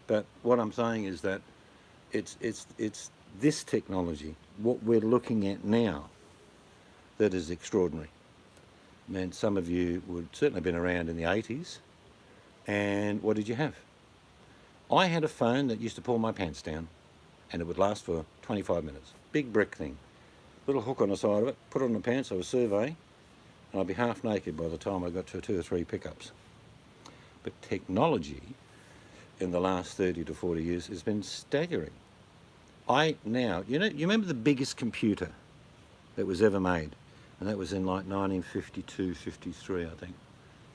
But what I'm saying is that it's this technology, what we're looking at now, that is extraordinary. I mean, some of you would certainly have been around in the 80s, and what did you have? I had a phone that used to pull my pants down, and it would last for 25 minutes. Big brick thing. Little hook on the side of it, put it on the pants, I was surveying, and I'd be half naked by the time I got to 2 or 3 pickups. But technology in the last 30 to 40 years has been staggering. You remember the biggest computer that was ever made? And that was in like 1952, 53, I think.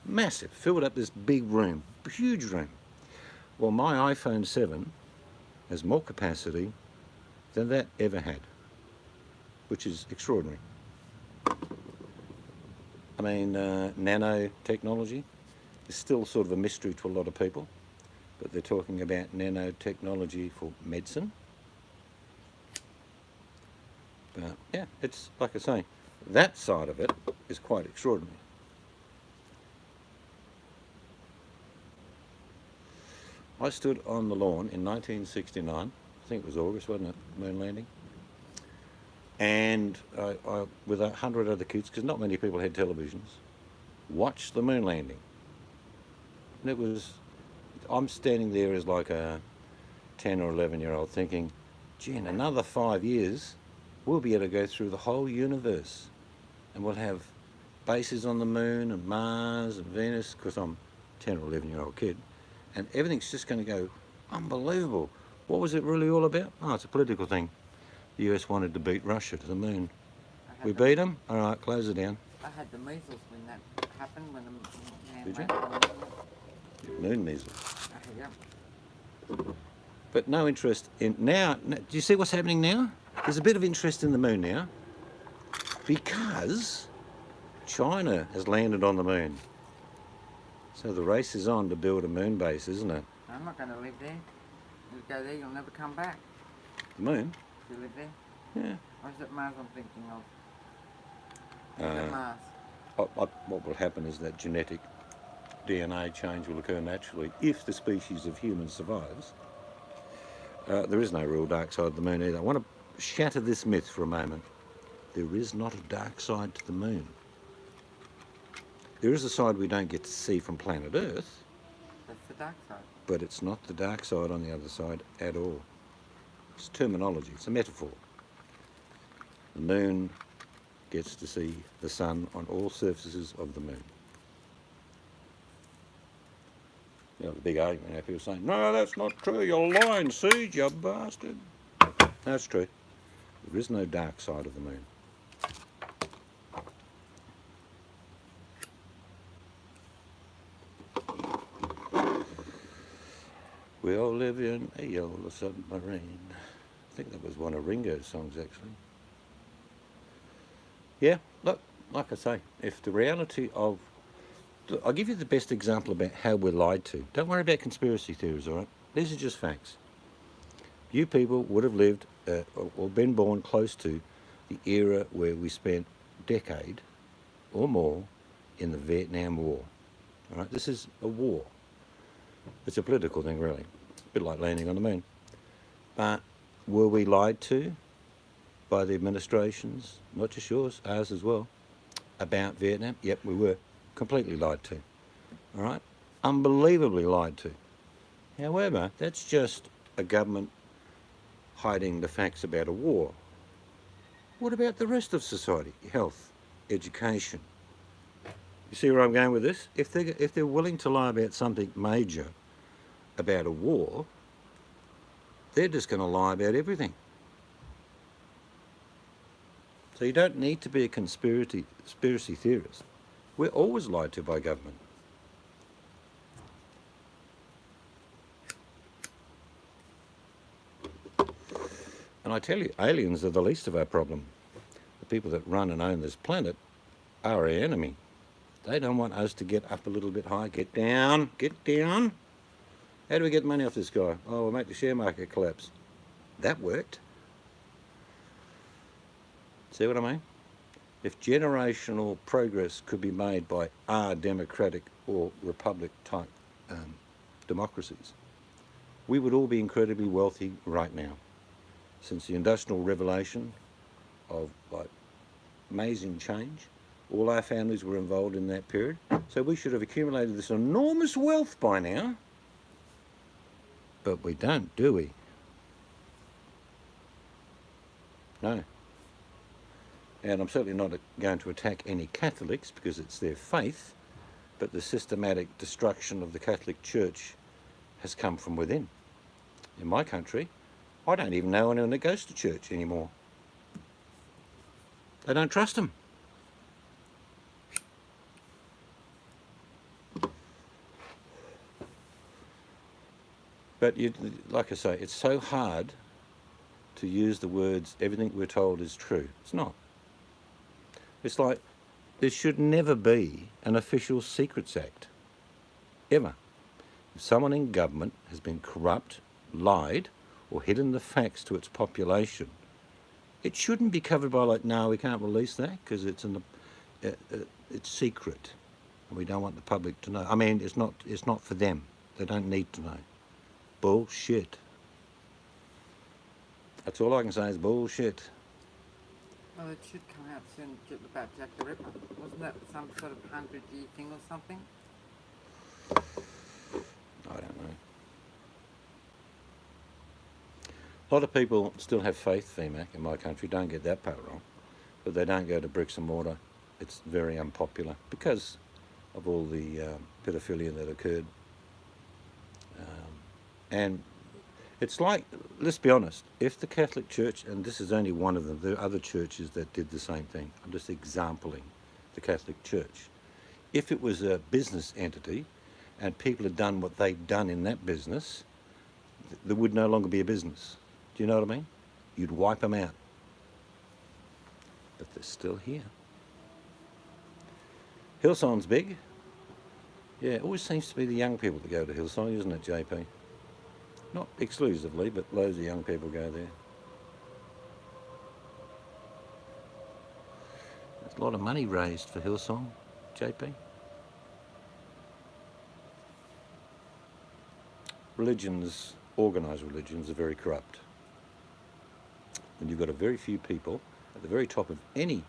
Massive, filled up this big room, huge room. Well, my iPhone 7 has more capacity than that ever had, which is extraordinary. I mean, nanotechnology is still sort of a mystery to a lot of people, but they're talking about nanotechnology for medicine. But yeah, it's like I say, that side of it is quite extraordinary. I stood on the lawn in 1969, I think it was August, wasn't it, moon landing? And I with 100 other kids, because not many people had televisions, watched the moon landing. And I'm standing there as like a 10 or 11-year-old thinking, gee, in another 5 years, we'll be able to go through the whole universe, and we'll have bases on the moon and Mars and Venus, because I'm a 10 or 11-year-old kid, and everything's just going to go unbelievable. What was it really all about? Oh, it's a political thing. The US wanted to beat Russia to the moon. We beat them? All right, close it down. I had the measles when that happened, when the man Did you? landed on the moon. Moon measles. Yeah. But no interest in now. Do you see what's happening now? There's a bit of interest in the moon now because China has landed on the moon. So the race is on to build a moon base, isn't it? I'm not going to live there. You go there, you'll never come back. The moon? Do you live there? Yeah. Or is it Mars I'm thinking of? Is it Mars? What will happen is that genetic DNA change will occur naturally if the species of humans survives. There is no real dark side of the moon either. I want to shatter this myth for a moment. There is not a dark side to the moon. There is a side we don't get to see from planet Earth, That's the dark side. but it's not the dark side on the other side at all. It's terminology, it's a metaphor. The moon gets to see the sun on all surfaces of the moon. You know, the big argument, people saying, no, that's not true, you're lying, Siege, you bastard. That's true. There is no dark side of the moon. We all live in a yellow submarine. I think that was one of Ringo's songs, actually. Yeah, look, like I say, if the reality of... I'll give you the best example about how we're lied to. Don't worry about conspiracy theories, all right? These are just facts. You people would have lived or been born close to the era where we spent a decade or more in the Vietnam War. All right, this is a war. It's a political thing, really. A bit like landing on the moon. But were we lied to by the administrations, not just yours, ours as well, about Vietnam? Yep, we were completely lied to. All right? Unbelievably lied to. However, that's just a government hiding the facts about a war. What about the rest of society? Health, education. You see where I'm going with this? If they're willing to lie about something major, about a war, they're just going to lie about everything. So you don't need to be a conspiracy theorist. We're always lied to by government. And I tell you, aliens are the least of our problem. The people that run and own this planet are our enemy. They don't want us to get up a little bit high. Get down, get down. How do we get money off this guy? Oh, we'll make the share market collapse. That worked. See what I mean? If generational progress could be made by our democratic or republic type democracies, we would all be incredibly wealthy right now. Since the Industrial Revolution of like amazing change, all our families were involved in that period. So we should have accumulated this enormous wealth by now. But we don't, do we? No. And I'm certainly not going to attack any Catholics because it's their faith, but the systematic destruction of the Catholic Church has come from within. In my country, I don't even know anyone that goes to church anymore. They don't trust them. But like I say, it's so hard to use the words, everything we're told is true. It's not. It's like, there should never be an official secrets act. Ever. If someone in government has been corrupt, lied, or hidden the facts to its population, it shouldn't be covered by like, no, we can't release that because it's secret, and we don't want the public to know. I mean, it's not for them. They don't need to know. Bullshit. That's all I can say is bullshit. Well, it should come out soon about Jack the Ripper. Wasn't that some sort of 100-year thing or something? I don't know. A lot of people still have faith, VMAC, in my country. Don't get that part wrong. But they don't go to bricks and mortar. It's very unpopular because of all the pedophilia that occurred. And it's like, let's be honest, if the Catholic Church, and this is only one of them, there are other churches that did the same thing. I'm just exempling the Catholic Church. If it was a business entity and people had done what they'd done in that business, there would no longer be a business. Do you know what I mean? You'd wipe them out. But they're still here. Hillsong's big. Yeah, it always seems to be the young people that go to Hillsong, isn't it, JP? Not exclusively, but loads of young people go there. There's a lot of money raised for Hillsong, JP. Religions organised religions are very corrupt. And you've got a very few people at the very top of any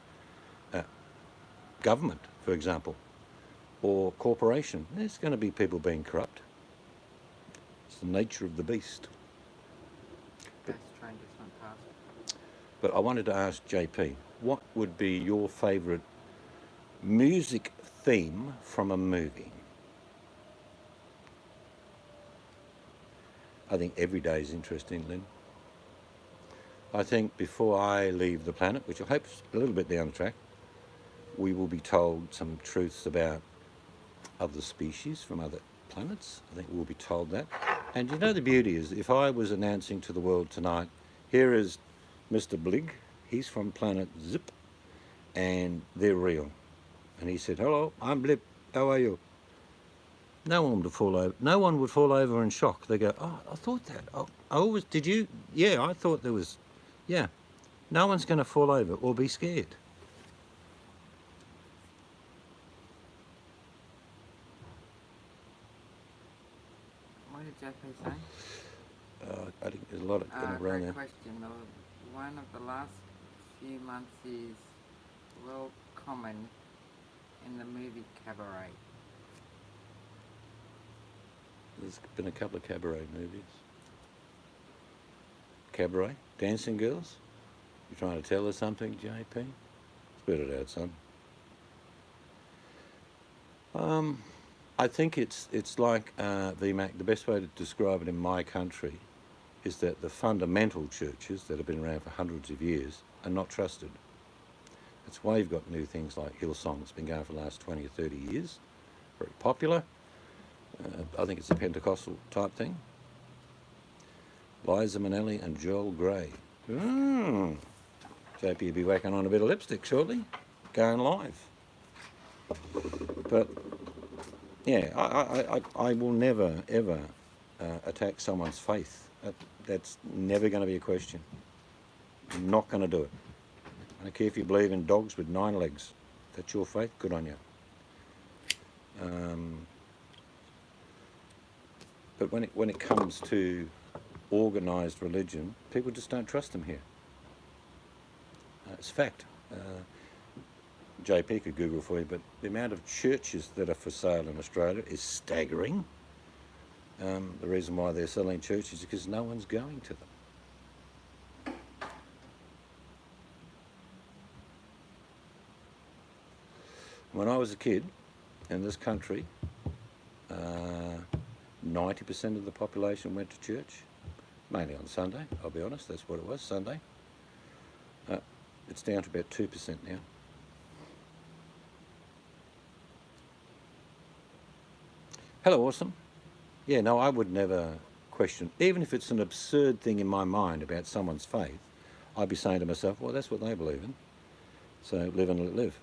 government, for example, or corporation. There's going to be people being corrupt. It's the nature of the beast. Gas train just went past. But I wanted to ask JP, what would be your favourite music theme from a movie? I think every day is interesting, Lynn. I think before I leave the planet, which I hope is a little bit down the track, we will be told some truths about other species from other planets. I think we'll be told that. And you know, the beauty is, if I was announcing to the world tonight, here is Mr. Blig, he's from planet Zip, and they're real. And he said, hello, I'm Blip, how are you? No one would fall over. No one would fall over in shock. They go, oh, I thought that. Oh, I always, did you? Yeah, I thought there was, yeah. No one's going to fall over or be scared. What did JP say? I think there's a lot of going around Great there. question. One of the last few months is well common in the movie Cabaret. There's been a couple of cabaret movies. Cabaret? Dancing Girls? You trying to tell us something, JP? Spit it out, son. I think it's like VMAC. The best way to describe it in my country is that the fundamental churches that have been around for hundreds of years are not trusted. That's why you've got new things like Hillsong. It's been going for the last 20 or 30 years. Very popular. I think it's a Pentecostal type thing. Liza Minnelli and Joel Grey. JP will be whacking on a bit of lipstick shortly. Going live. But yeah, I will never ever attack someone's faith. That's never going to be a question. I'm not going to do it. I don't care if you believe in dogs with 9 legs. If that's your faith, good on you. But when it comes to organised religion, people just don't trust them here. It's fact. JP could Google for you, but the amount of churches that are for sale in Australia is staggering. The reason why they're selling churches is because no one's going to them. When I was a kid in this country, 90% of the population went to church, mainly on Sunday, I'll be honest, that's what it was, Sunday. It's down to about 2% now. Hello, awesome. Yeah, no, I would never question, even if it's an absurd thing in my mind about someone's faith, I'd be saying to myself, well, that's what they believe in, so live and let live.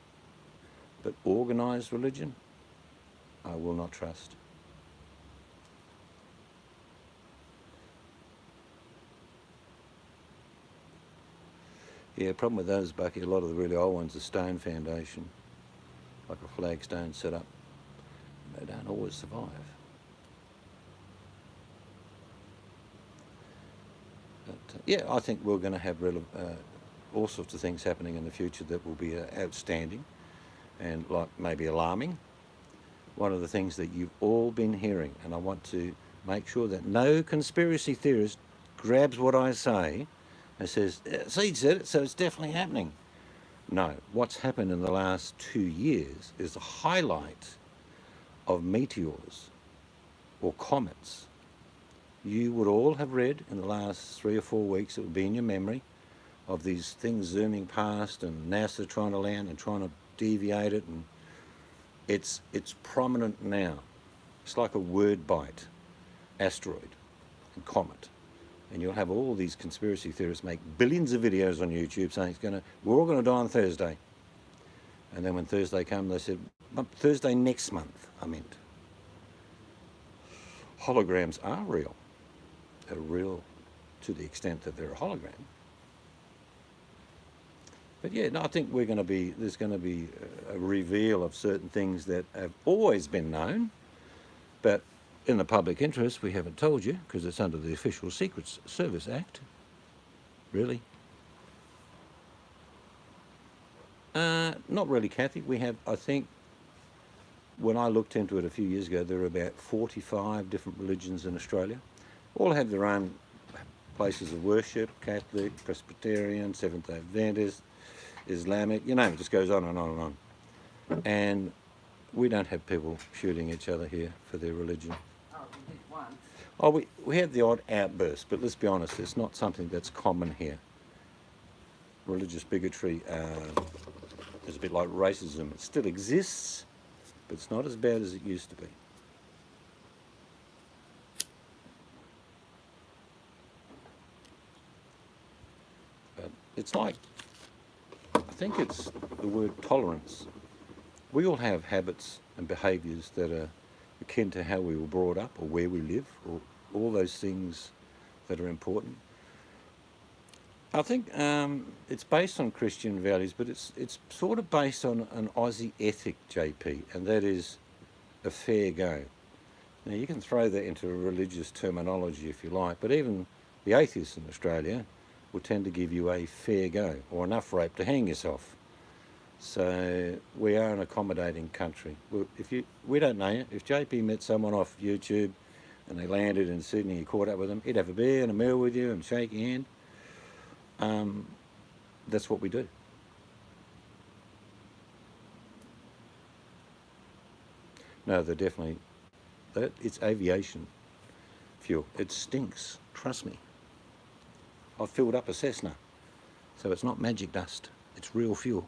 But organised religion, I will not trust. Yeah, problem with those, Bucky, a lot of the really old ones are stone foundation, like a flagstone set up. They don't always survive. But yeah, I think we're going to have all sorts of things happening in the future that will be outstanding and like maybe alarming. One of the things that you've all been hearing, and I want to make sure that no conspiracy theorist grabs what I say and says, Seed said it, so it's definitely happening. No, what's happened in the last 2 years is the highlight of meteors or comets. You would all have read in the last 3 or 4 weeks, it would be in your memory, of these things zooming past and NASA trying to land and trying to deviate it, and it's prominent now. It's like a word bite, asteroid and comet. And you'll have all these conspiracy theorists make billions of videos on YouTube saying we're all going to die on Thursday. And then when Thursday came, they said, Thursday next month, I meant. Holograms are real. They're real to the extent that they're a hologram. But yeah, no, I think there's going to be a reveal of certain things that have always been known, but in the public interest, we haven't told you because it's under the Official Secrets Service Act. Really? Not really Catholic. We have, I think, when I looked into it a few years ago, there were about 45 different religions in Australia. All have their own places of worship: Catholic, Presbyterian, Seventh-day Adventist, Islamic, you name it, just goes on and on and on. And we don't have people shooting each other here for their religion. Oh, we did once. Oh, we had the odd outburst, but let's be honest, it's not something that's common here. Religious bigotry is a bit like racism. It still exists, but it's not as bad as it used to be. But it's like, I think it's the word tolerance. We all have habits and behaviours that are akin to how we were brought up or where we live, or all those things that are important. I think it's based on Christian values, but it's sort of based on an Aussie ethic, JP, and that is a fair go. Now, you can throw that into a religious terminology if you like, but even the atheists in Australia will tend to give you a fair go, or enough rope to hang yourself. So we are an accommodating country. We don't know you. If JP met someone off YouTube and they landed in Sydney, you caught up with them, he'd have a beer and a meal with you and shake your hand. That's what we do. No, they're definitely, it's aviation fuel. It stinks, trust me. I've filled up a Cessna, so it's not magic dust, it's real fuel.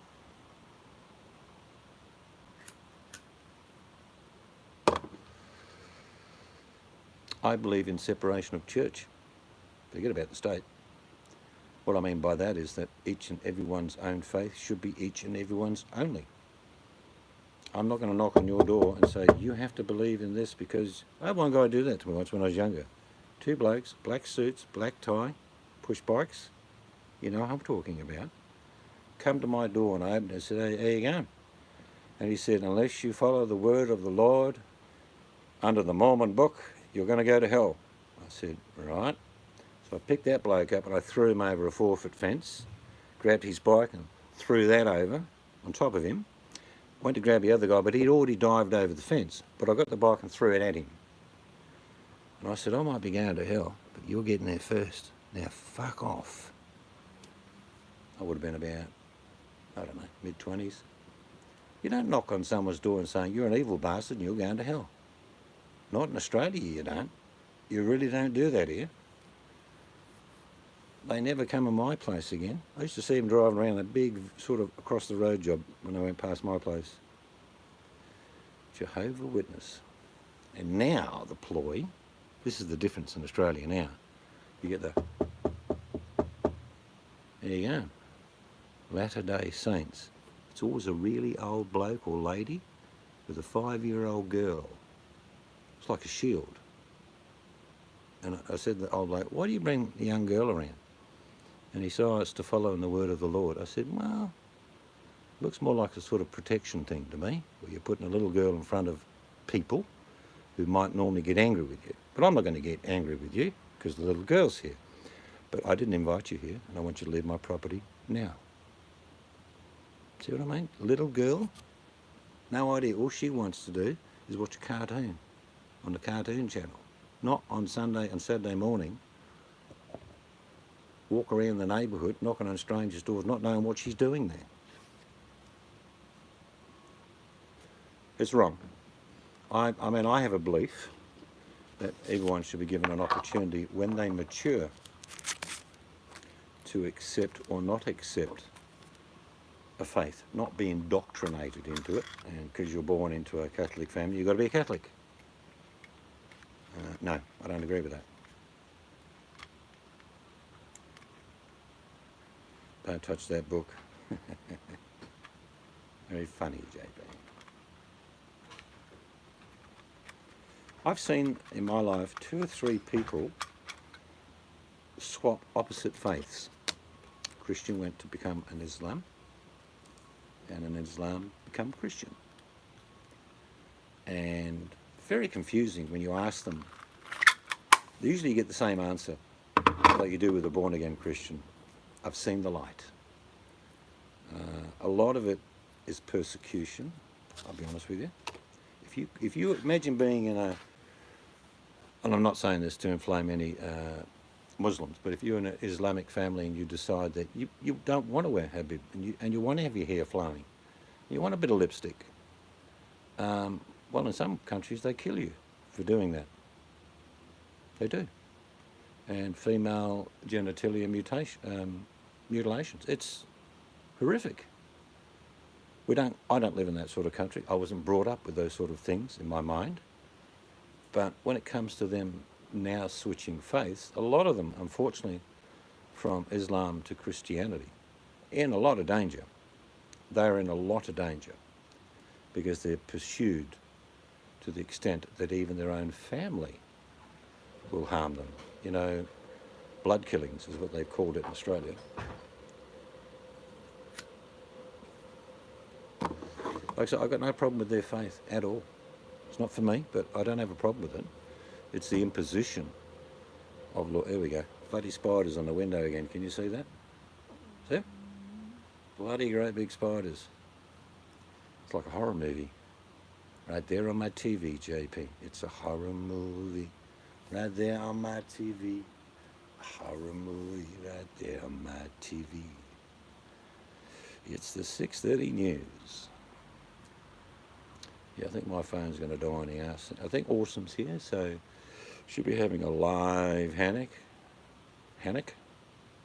I believe in separation of church. Forget about the state. What I mean by that is that each and everyone's own faith should be each and everyone's only. I'm not going to knock on your door and say, you have to believe in this, because I had one guy do that to me once when I was younger. Two blokes, black suits, black tie, push bikes. You know what I'm talking about. Come to my door, and I opened it and said, hey, how you going? And he said, unless you follow the word of the Lord under the Mormon book, you're going to go to hell. I said, right. So I picked that bloke up and I threw him over a 4-foot fence, grabbed his bike and threw that over on top of him. Went to grab the other guy, but he'd already dived over the fence. But I got the bike and threw it at him. And I said, I might be going to hell, but you're getting there first. Now fuck off. I would have been about, I don't know, mid-20s. You don't knock on someone's door and saying, you're an evil bastard and you're going to hell. Not in Australia, you don't. You really don't do that here. They never come in my place again. I used to see them driving around that big sort of across the road job when they went past my place. Jehovah's Witness. And now the ploy, this is the difference in Australia now. You get the, there you go, Latter-day Saints. It's always a really old bloke or lady with a 5-year-old girl. It's like a shield. And I said to the old bloke, why do you bring the young girl around? And he said, oh, it's to follow in the word of the Lord. I said, well, it looks more like a sort of protection thing to me, where you're putting a little girl in front of people who might normally get angry with you. But I'm not going to get angry with you because the little girl's here. But I didn't invite you here, and I want you to leave my property now. See what I mean? Little girl, no idea. All she wants to do is watch a cartoon on the cartoon channel. Not on Sunday and Saturday morning, walk around the neighbourhood, knocking on strangers' doors, not knowing what she's doing there. It's wrong. I mean, I have a belief that everyone should be given an opportunity when they mature to accept or not accept a faith, not be indoctrinated into it. And because you're born into a Catholic family, you've got to be a Catholic. No, I don't agree with that. Don't touch that book. Very funny, JP. I've seen in my life 2 or 3 people swap opposite faiths. A Christian went to become an Islam, and an Islam become Christian. And very confusing when you ask them. Usually you get the same answer like you do with a born-again Christian. I've seen the light. A lot of it is persecution, I'll be honest with you. If you imagine being in a, and I'm not saying this to inflame any Muslims, but if you're in an Islamic family and you decide that you don't want to wear habib and you want to have your hair flowing, you want a bit of lipstick, well, in some countries they kill you for doing that. They do. And female genitalia mutilations. It's horrific. I don't live in that sort of country. I wasn't brought up with those sort of things in my mind. But when it comes to them now switching faiths, a lot of them, unfortunately, from Islam to Christianity, in a lot of danger. They're in a lot of danger because they're pursued to the extent that even their own family will harm them. You know, blood killings is what they've called it in Australia. Like I said, I've got no problem with their faith at all. It's not for me, but I don't have a problem with it. It's the imposition of law. There we go. Bloody spiders on the window again. Can you see that? See? Bloody great big spiders. It's like a horror movie. Right there on my TV, JP. It's a horror movie. Right there on my TV. A horror movie right there on my TV. It's the 6:30 news. Yeah, I think my phone's going to die on the ass. I think Awesome's here, so should be having a live Hannock.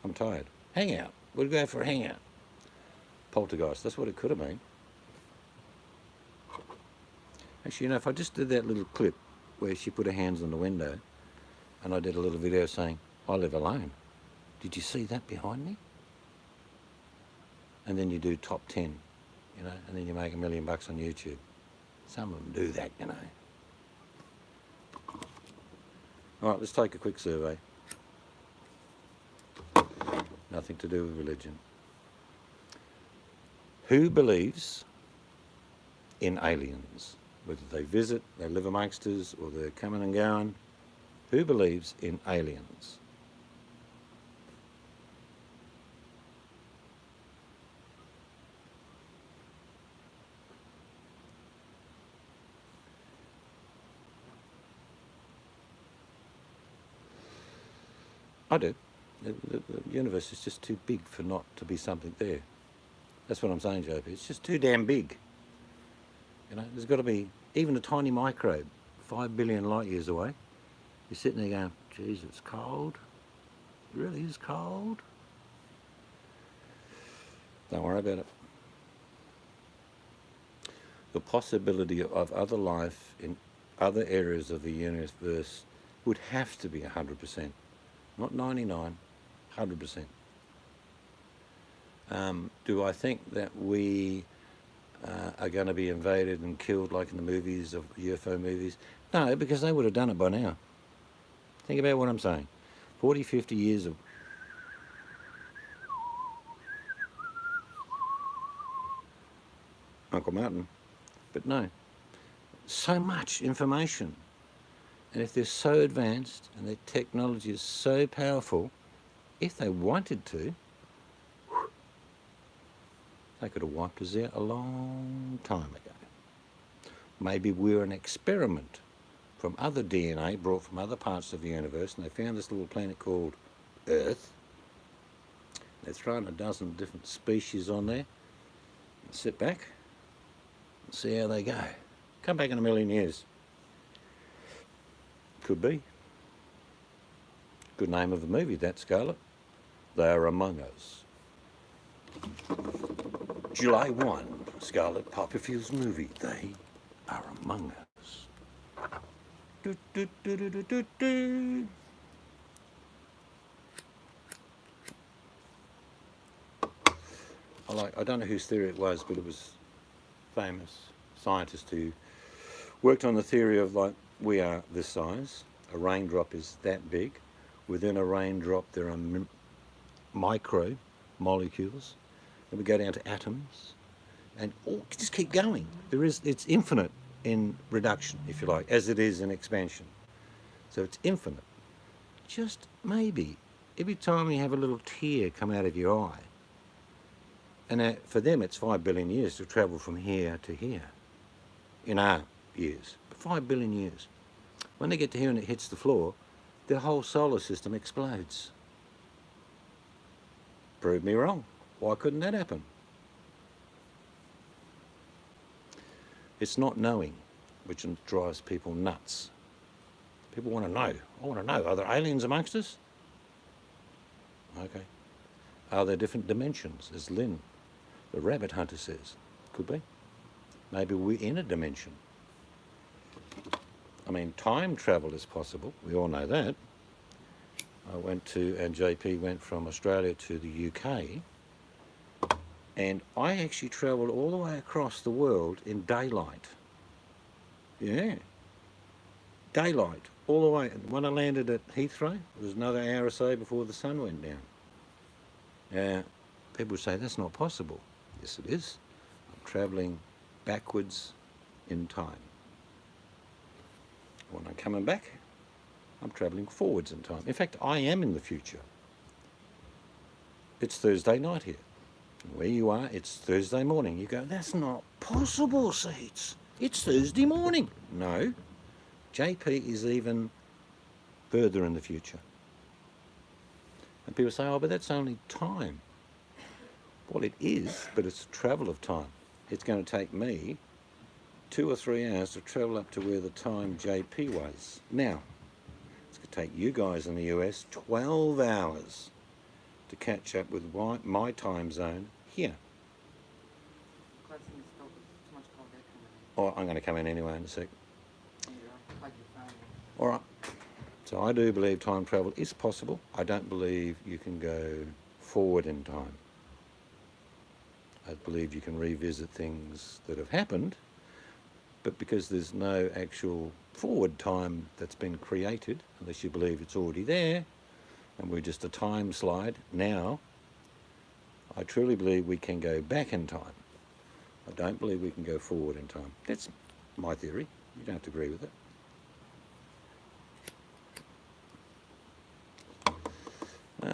I'm tired. Hangout. We'll go for a hangout. Poltergeist. That's what it could have been. Actually, you know, if I just did that little clip where she put her hands on the window and I did a little video saying, I live alone. Did you see that behind me? And then you do top 10, you know, and then you make $1 million on YouTube. Some of them do that, you know. All right, let's take a quick survey. Nothing to do with religion. Who believes in aliens? Whether they visit, they live amongst us, or they're coming and going. Who believes in aliens? I do. The universe is just too big for not to be something there. That's what I'm saying, JP. It's just too damn big. You know, there's got to be even a tiny microbe, 5 billion light years away. You're sitting there going, geez, it's cold. It really is cold. Don't worry about it. The possibility of other life in other areas of the universe would have to be 100%. Not 99, 100%. Do I think that we are going to be invaded and killed like in the movies of UFO movies? No, because they would have done it by now. Think about what I'm saying. 40, 50 years of Uncle Martin. But no, so much information. And if they're so advanced and their technology is so powerful, if they wanted to, they could have wiped us out a long time ago. Maybe we're an experiment from other DNA brought from other parts of the universe, and they found this little planet called Earth. They're throwing a dozen different species on there. Sit back and see how they go. Come back in a million years. Could be. Good name of the movie, that, Scarlett. They Are Among Us. July 1, Scarlett Copperfield's movie, They Are Among Us. Do, do, do, do, do, do, do. I don't know whose theory it was, but it was a famous scientist who worked on the theory of, like, we are this size, a raindrop is that big, within a raindrop there are micro molecules, then we go down to atoms, and just keep going. It's infinite. in reduction, if you like, as it is in expansion. So it's infinite. Just maybe, every time you have a little tear come out of your eye, and for them it's 5 billion years to travel from here to here, in our years, 5 billion years. When they get to here and it hits the floor, the whole solar system explodes. Prove me wrong. Why couldn't that happen? It's not knowing which drives people nuts. People want to know. I want to know, are there aliens amongst us? Okay. Are there different dimensions, as Lynn, the rabbit hunter, says? Could be. Maybe we're in a dimension. I mean, time travel is possible. We all know that. And JP went from Australia to the UK, and I actually travelled all the way across the world in daylight. Yeah. Daylight, all the way. When I landed at Heathrow, it was another hour or so before the sun went down. People say that's not possible. Yes, it is. I'm travelling backwards in time. When I'm coming back, I'm travelling forwards in time. In fact, I am in the future. It's Thursday night here. Where you are, it's Thursday morning. You go, that's not possible, Seeds. It's Thursday morning. No. JP is even further in the future. And people say, oh, but that's only time. Well, it is, but it's travel of time. It's going to take me 2 or 3 hours to travel up to where the time JP was. Now, it's going to take you guys in the US 12 hours to catch up with my time zone here. Oh, I'm going to come in anyway in a sec. All right. So I do believe time travel is possible. I don't believe you can go forward in time. I believe you can revisit things that have happened, but because there's no actual forward time that's been created, unless you believe it's already there, and we're just a time slide now, I truly believe we can go back in time. I don't believe we can go forward in time. That's my theory. You don't have to agree with it.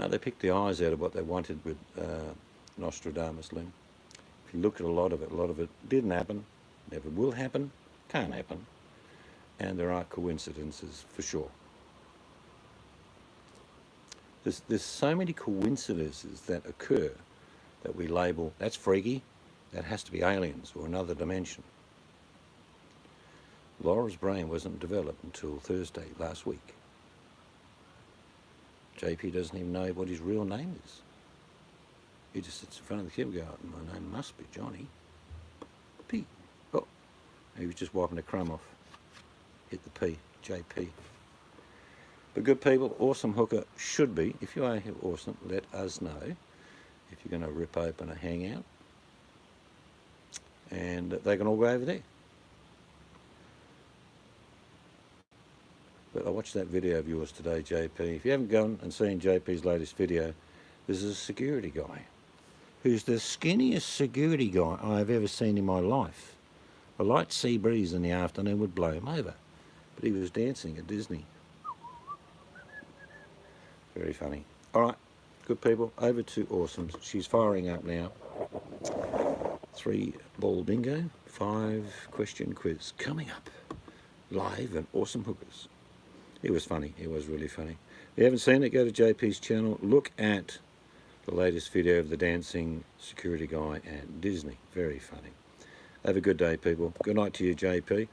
They picked the eyes out of what they wanted with Nostradamus, Lynn. If you look at a lot of it didn't happen, never will happen, can't happen, and there are coincidences for sure. There's so many coincidences that occur that we label, that's freaky, that has to be aliens or another dimension. Laura's brain wasn't developed until Thursday last week. JP doesn't even know what his real name is. He just sits in front of the kid and goes, my name must be Johnny P. Oh, he was just wiping a crumb off. Hit the P, JP. But good people, Awesome Hooker should be, if you are here awesome, let us know if you're going to rip open a hangout. And they can all go over there. But I watched that video of yours today, JP. If you haven't gone and seen JP's latest video, there's a security guy who's the skinniest security guy I've ever seen in my life. A light sea breeze in the afternoon would blow him over. But he was dancing at Disney. Very funny. All right, good people, over to Awesome. She's firing up now. 3-ball bingo, 5-question quiz coming up live and Awesome Hookers. It was funny. It was really funny. If you haven't seen it, go to JP's channel. Look at the latest video of the dancing security guy at Disney. Very funny. Have a good day, people. Good night to you, JP.